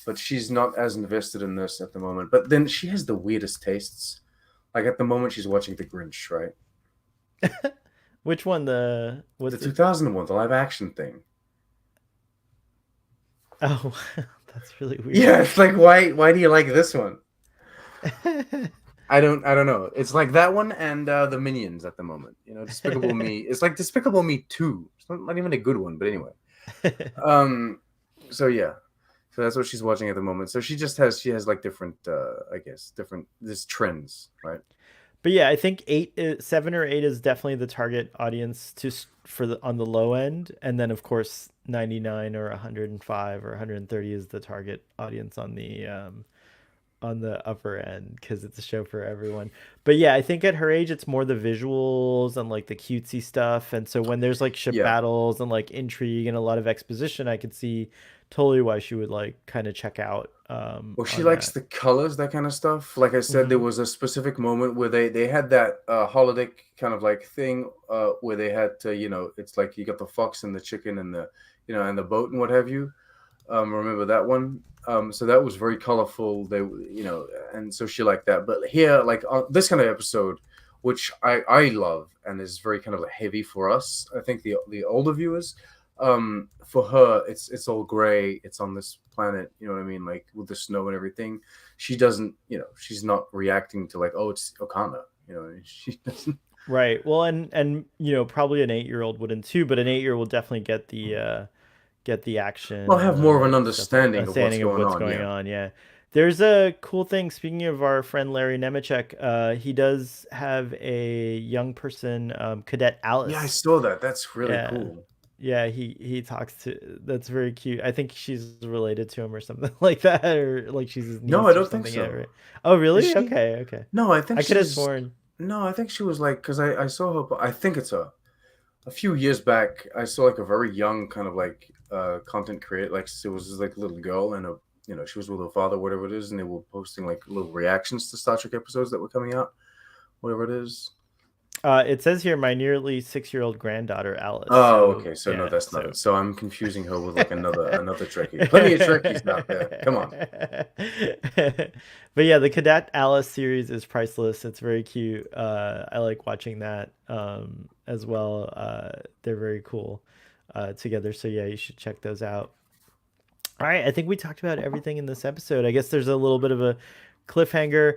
but she's not as invested in this at the moment. But then she has the weirdest tastes. Like at the moment she's watching The Grinch, right? Which one? The 2001, the live action thing. Oh, that's really weird. Yeah, it's like why do you like this one? I don't know. It's like that one and the Minions at the moment. You know, Despicable Me. It's like Despicable Me 2. It's not even a good one, but anyway. So yeah, so that's what she's watching at the moment. So she has like different, I guess, different this trends, right? But yeah, I think 7 or 8 is definitely the target audience on the low end, and then of course 99 or 105 or 130 is the target audience on the upper end because it's a show for everyone. But yeah, I think at her age, it's more the visuals and like the cutesy stuff. And so when there's like ship battles and like intrigue and a lot of exposition, I could see totally why she would like kind of check out. Well, she likes the colors, that kind of stuff. Like I said, there was a specific moment where they had that holodeck kind of like thing where they had to, it's like you got the fox and the chicken and the, and the boat and what have you. Remember that one? So that was very colorful. They, and so she liked that. But here, like this kind of episode, which I love and is very kind of like heavy for us. I think the older viewers, for her, it's all gray. It's on this planet, you know what I mean? Like with the snow and everything. She doesn't, she's not reacting to like, oh, it's Okana. She doesn't. Right. Well, and probably an 8-year-old wouldn't too, but an 8-year will definitely get the action. I'll have more of an understanding of what's going on. Yeah. There's a cool thing. Speaking of our friend Larry Nemechek, he does have a young person, Cadet Alice. Yeah, I saw that. That's really cool. Yeah, he talks to. That's very cute. I think she's related to him or something like that, or like she's his niece. No, I don't think so. Right? Oh, really? Okay. No, I think I could have sworn. No, I think she was like, because I saw her. I think it's a few years back. I saw like a very young kind of like content creator. Like it was just like a little girl and she was with her father, whatever it is, and they were posting like little reactions to Star Trek episodes that were coming out, whatever it is. It says here my nearly 6-year-old granddaughter Alice. Oh, okay. So no, that's not it. So I'm confusing her with like another Trekkie. Plenty of Trekkies out there. Come on. But yeah, the Cadet Alice series is priceless. It's very cute. I like watching that as well. They're very cool together. So yeah, you should check those out. All right, I think we talked about everything in this episode. I guess there's a little bit of a cliffhanger.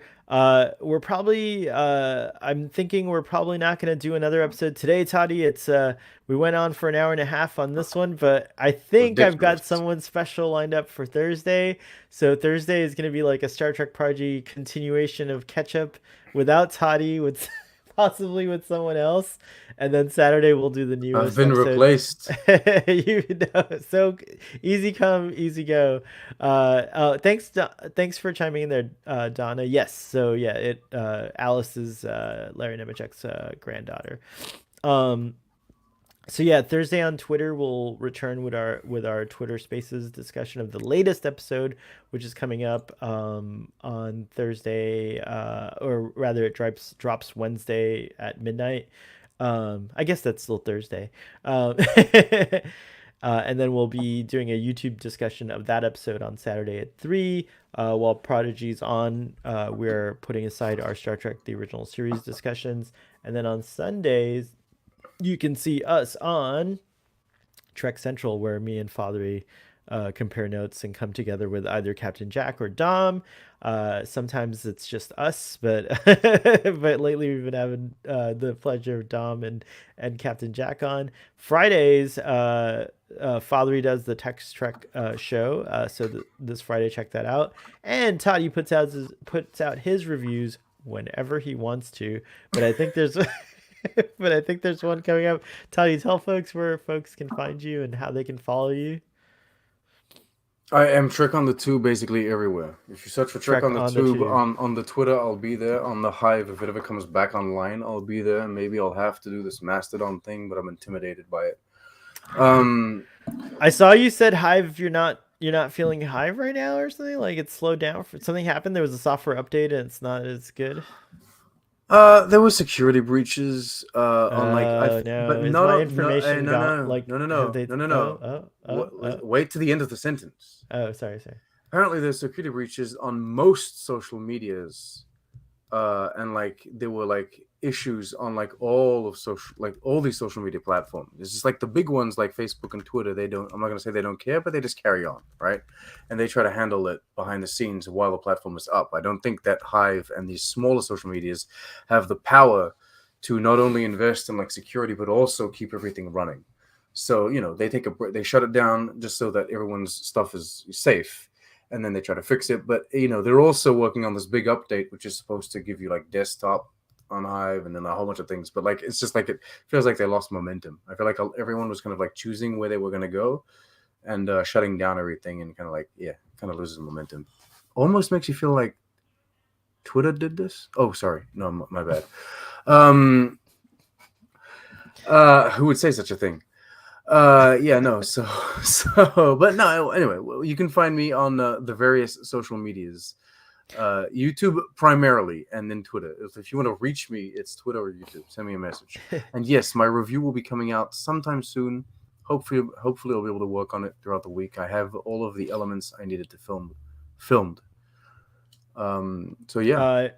We're probably I'm thinking we're probably not going to do another episode today, Toddy. It's we went on for an hour and a half on this one, but I think I've got someone special lined up for Thursday. So Thursday is going to be like a Star Trek Prodigy continuation of catch up without Toddy, with possibly with someone else, and then Saturday we'll do the newest. I've been replaced. So easy come, easy go. Thanks for chiming in there, Donna. Yes, so yeah, Alice is Larry Nemechek's granddaughter. So yeah, Thursday on Twitter we'll return with our Twitter Spaces discussion of the latest episode, which is coming up on Thursday, or rather it drops Wednesday at midnight. I guess that's still Thursday. And then we'll be doing a YouTube discussion of that episode on Saturday at 3. While Prodigy's on, we're putting aside our Star Trek The Original Series discussions. And then on Sundays, you can see us on Trek Central, where me and Fathery compare notes and come together with either Captain Jack or Dom. Sometimes it's just us, but but lately we've been having the pleasure of Dom and Captain Jack on. Fridays, Fathery does the Text Trek show, so this Friday, check that out. And Toddy puts out his reviews whenever he wants to, but I think there's one coming up. Toddy, tell folks where folks can find you and how they can follow you. I am Trek on the Tube basically everywhere. If you search for Trek on the Tube on the Twitter, I'll be there. On the Hive, if it ever comes back online, I'll be there. Maybe I'll have to do this Mastodon thing, but I'm intimidated by it. I saw you said Hive. You're not feeling Hive right now or something? Like it's slowed down? Something happened? There was a software update and it's not as good? There were security breaches on like. No. But is not my information no. Wait to the end of the sentence. Oh, sorry. Apparently, there's security breaches on most social medias, and like there were like issues on like all these social media platforms. It's just like the big ones like Facebook and Twitter. I'm not gonna say they don't care, but they just carry on, right? And they try to handle it behind the scenes while the platform is up. I don't think that Hive and these smaller social medias have the power to not only invest in like security but also keep everything running. So they take a break, they shut it down just so that everyone's stuff is safe, and then they try to fix it. But they're also working on this big update, which is supposed to give you like desktop on Hive and then a whole bunch of things. But like it's just like it feels like they lost momentum. I feel like everyone was kind of like choosing where they were going to go, and shutting down everything, and kind of loses momentum. Almost makes you feel like Twitter did this. Oh, sorry, no, my bad. Who would say such a thing? Yeah, no. So, but no. Anyway, you can find me on the various social medias, YouTube primarily, and then Twitter. If you want to reach me, it's Twitter or YouTube. Send me a message. And yes, my review will be coming out sometime soon. Hopefully, I'll be able to work on it throughout the week. I have all of the elements I needed to filmed. So yeah.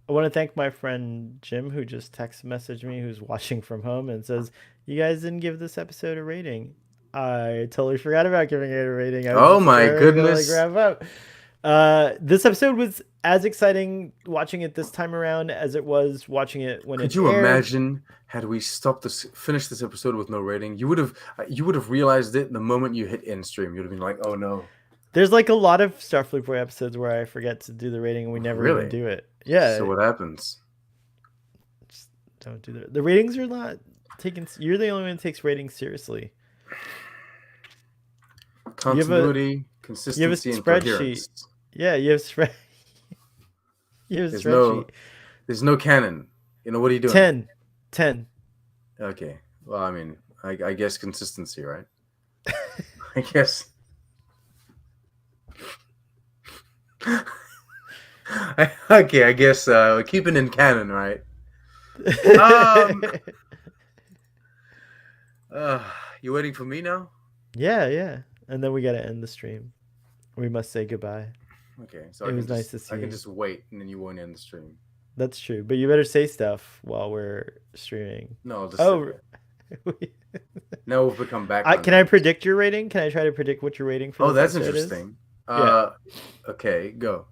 I want to thank my friend Jim, who just text messaged me, who's watching from home, and says, "You guys didn't give this episode a rating." I totally forgot about giving it a rating. Oh my goodness! Wrap up. This episode was as exciting watching it this time around as it was watching it when it aired. Could you imagine had we finished this episode with no rating? You would have realized it the moment you hit end stream. You'd have been like, "Oh no." There's like a lot of Starfleet Boy episodes where I forget to do the rating and we never even do it. Yeah. So what happens? Just don't do the ratings are not taken. You're the only one who takes ratings seriously. Continuity, consistency, and coherence. Yeah, you have you have a spreadsheet. There's no canon. What are you doing? 10. Okay. Well, I mean, I guess consistency, right? I guess. Okay, I guess keeping in canon, right? You waiting for me now? Yeah. And then we gotta end the stream. We must say goodbye. Okay, so it was nice to see you. I can just wait, and then you won't end the stream. That's true, but you better say stuff while we're streaming. No, I'll just now we'll become back. Can I predict your rating? Can I try to predict what you're rating for? Oh, that's interesting. Yeah. Okay, go.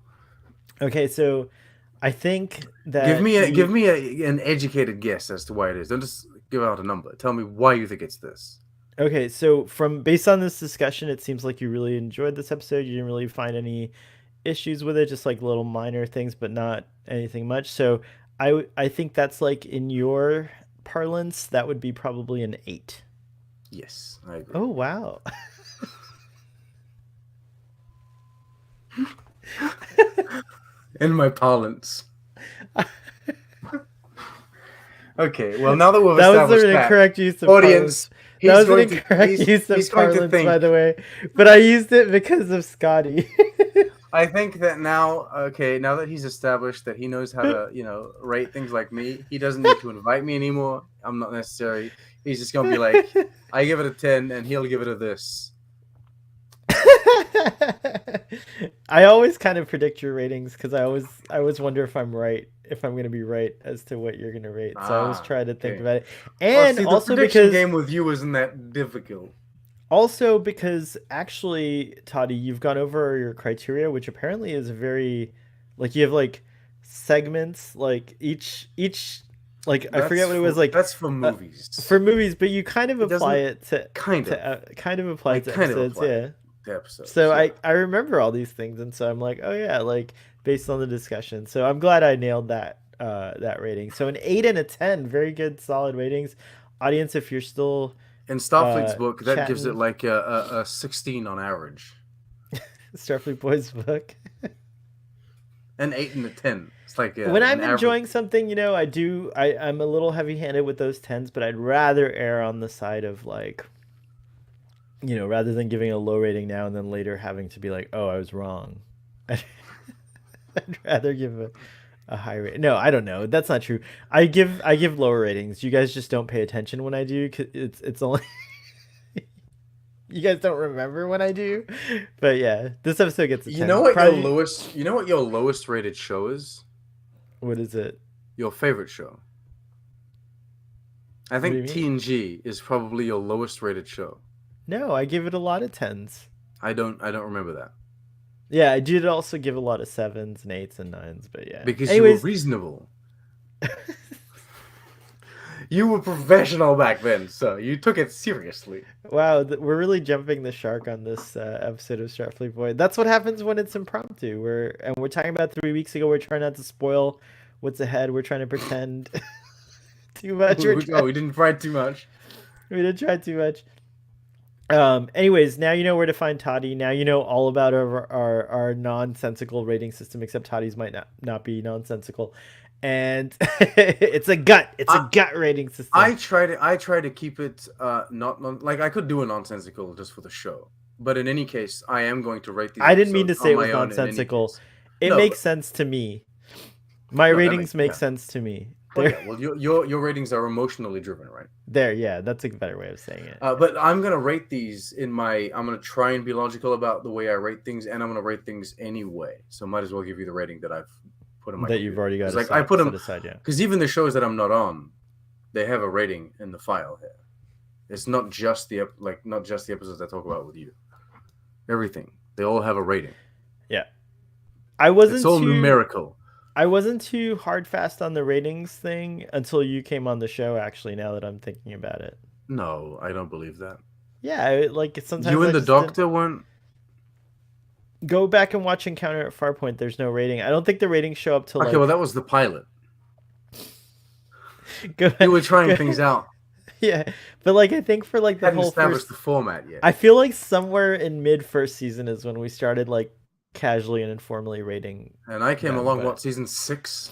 Okay, so I think that give me an educated guess as to why it is. Don't just give out a number. Tell me why you think it's this. Okay, so based on this discussion, it seems like you really enjoyed this episode. You didn't really find any issues with it, just like little minor things, but not anything much. So I think that's like in your parlance, that would be probably an 8. Yes, I agree. Oh wow. In my parlance. Okay, well now that we've established an incorrect use of audience, that was an incorrect use of parlance, by the way. But I used it because of Scotty. I think that now that he's established that he knows how to, rate things like me, he doesn't need to invite me anymore. I'm not necessary. He's just gonna be like, I give it a 10, and he'll give it a this. I always kind of predict your ratings because I always wonder if I'm right, if I'm going to be right as to what you're going to rate. So I always try to think about it. And also because the game with you isn't that difficult. Also because actually, Toddy, you've gone over your criteria, which apparently is very, like you have like segments, like each like I forget what it was like. That's for movies. For movies, but you kind of apply it to episodes, yeah. Episodes, so yeah. I remember all these things, and so I'm like, oh yeah, like based on the discussion. So I'm glad I nailed that rating. So an 8 and a 10, very good, solid ratings. Audience, if you're still in Starfleet's book, that gives it like a 16 on average. Starfleet Boy's book. An 8 and a 10. It's like when I'm enjoying something, I'm a little heavy-handed with those 10s, but I'd rather err on the side of like, rather than giving a low rating now and then later having to be like, oh, I was wrong. I'd rather give a high rating. No, I don't know. That's not true. I give lower ratings. You guys just don't pay attention when I do. 'Cause it's only you guys don't remember when I do. But yeah, this episode gets a 10. You know what your lowest rated show is? What is it? Your favorite show. I think TNG is probably your lowest rated show. No, I give it a lot of 10s. I don't remember that. Yeah, I did also give a lot of 7s and 8s and 9s, but yeah. Because you were reasonable. You were professional back then, so you took it seriously. Wow, we're really jumping the shark on this episode of Starfleet Void. That's what happens when it's impromptu. We're talking about 3 weeks ago. We're trying not to spoil what's ahead. We're trying to pretend too much. We didn't try too much. We didn't try too much. Anyways, now you know where to find Toddy. Now you know all about our nonsensical rating system, except Toddy's might not be nonsensical. And it's a gut rating system. I try to keep it not like I could do a nonsensical just for the show, but in any case, I am going to rate these. I didn't mean to say it was nonsensical. It makes sense to me. My ratings make sense to me. Well, your ratings are emotionally driven, right? That's a better way of saying it. But I'm gonna rate these I'm gonna try and be logical about the way I rate things, and I'm gonna rate things anyway. So might as well give you the rating that I've put in my you've already got. Like I put them aside, yeah. Because even the shows that I'm not on, they have a rating in the file here. It's not just the episodes I talk about with you. Everything, they all have a rating. Yeah, It's all numerical. I wasn't too hard fast on the ratings thing until you came on the show. Actually, now that I'm thinking about it, no, I don't believe that. Yeah, like sometimes you and the doctor weren't. Go back and watch Encounter at Farpoint. There's no rating. I don't think the ratings show up till. Okay, well that was the pilot. You were trying things out. Yeah, but like I think for like the hadn't whole established the format yet. I feel like somewhere in mid first season is when we started like casually and informally rating. And I came along season 6?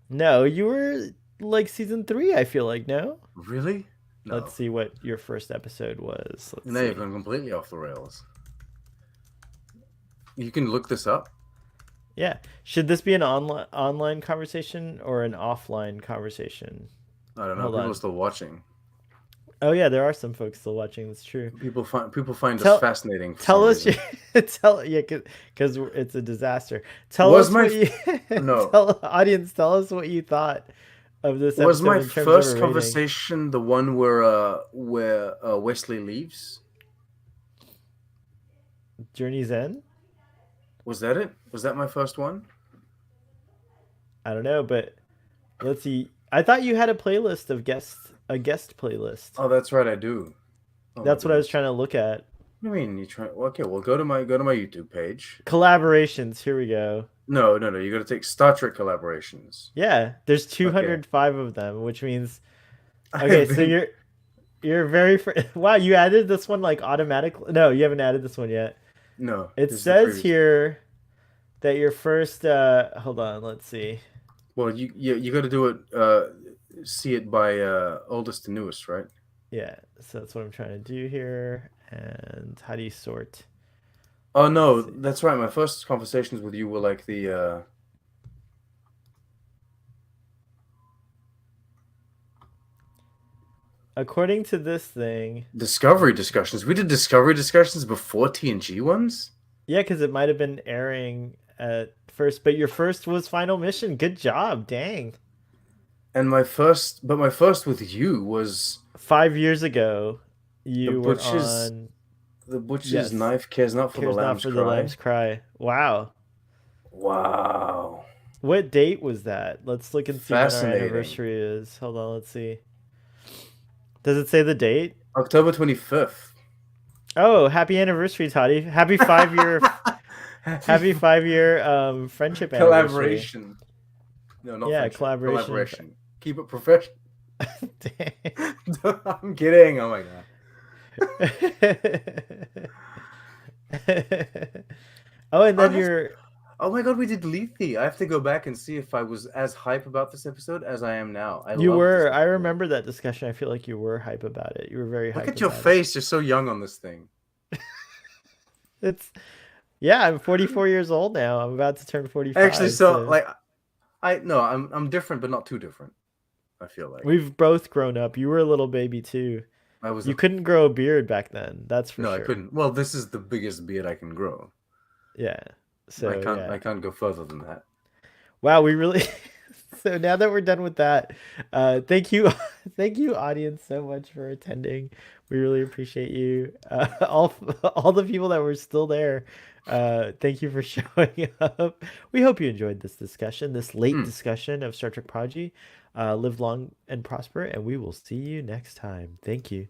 No, you were like season 3. I feel like no. Really? No. Let's see what your first episode was. You've gone completely off the rails. You can look this up. Yeah. Should this be an online conversation or an offline conversation? I don't know. People are still watching. Oh yeah, there are some folks still watching. That's true. People find us fascinating. Tell us, because it's a disaster. Tell us audience. Tell us what you thought of this episode. Was my first conversation the one where Wesley leaves? Journey's End? Was that it? Was that my first one? I don't know, but let's see. I thought you had a playlist of a guest playlist. Oh, that's right, I do. That's what I was trying to look at. What do you mean you try? Okay, well go to my YouTube page. Collaborations. Here we go. No. You got to take Star Trek collaborations. Yeah, there's 205 of them, which means. Okay, so you're very wow. You added this one like automatically. No, you haven't added this one yet. No. It says here that your first. Hold on. Let's see. Well, you got to do it. See it by oldest to newest, right? Yeah, so that's what I'm trying to do here. And how do you sort? Oh no, that's right. My first conversations with you were like the. According to this thing, Discovery discussions. We did Discovery discussions before TNG ones. Yeah, because it might have been airing at first, but your first was Final Mission. Good job, dang. And my first with you was 5 years ago. You were on The Butcher's Knife Cares Not for the Lamb's Cry. Wow. What date was that? Let's look and see when our anniversary is. Hold on, let's see. Does it say the date? October 25th. Oh, happy anniversary, Toddy. Happy 5-year happy 5-year friendship collaboration. No, not friendship. Collaboration. Keep it professional. I'm kidding. Oh my god. Oh, and then oh my god, we did Lethe. I have to go back and see if I was as hype about this episode as I am now. You were. I remember that discussion. I feel like you were hype about it. You were very hype. Look at your face. You're so young on this thing. I'm 44 years old now. I'm about to turn 45. Actually, I'm different, but not too different. I feel like we've both grown up. You were a little baby too. You couldn't grow a beard back then. That's for sure. No, I couldn't. Well, this is the biggest beard I can grow. Yeah. So I can't go further than that. Wow, we really So now that we're done with that, thank you, audience, so much for attending. We really appreciate you. All the people that were still there. Thank you for showing up. We hope you enjoyed this discussion, this late discussion of Star Trek Prodigy. Live long and prosper, and we will see you next time. Thank you.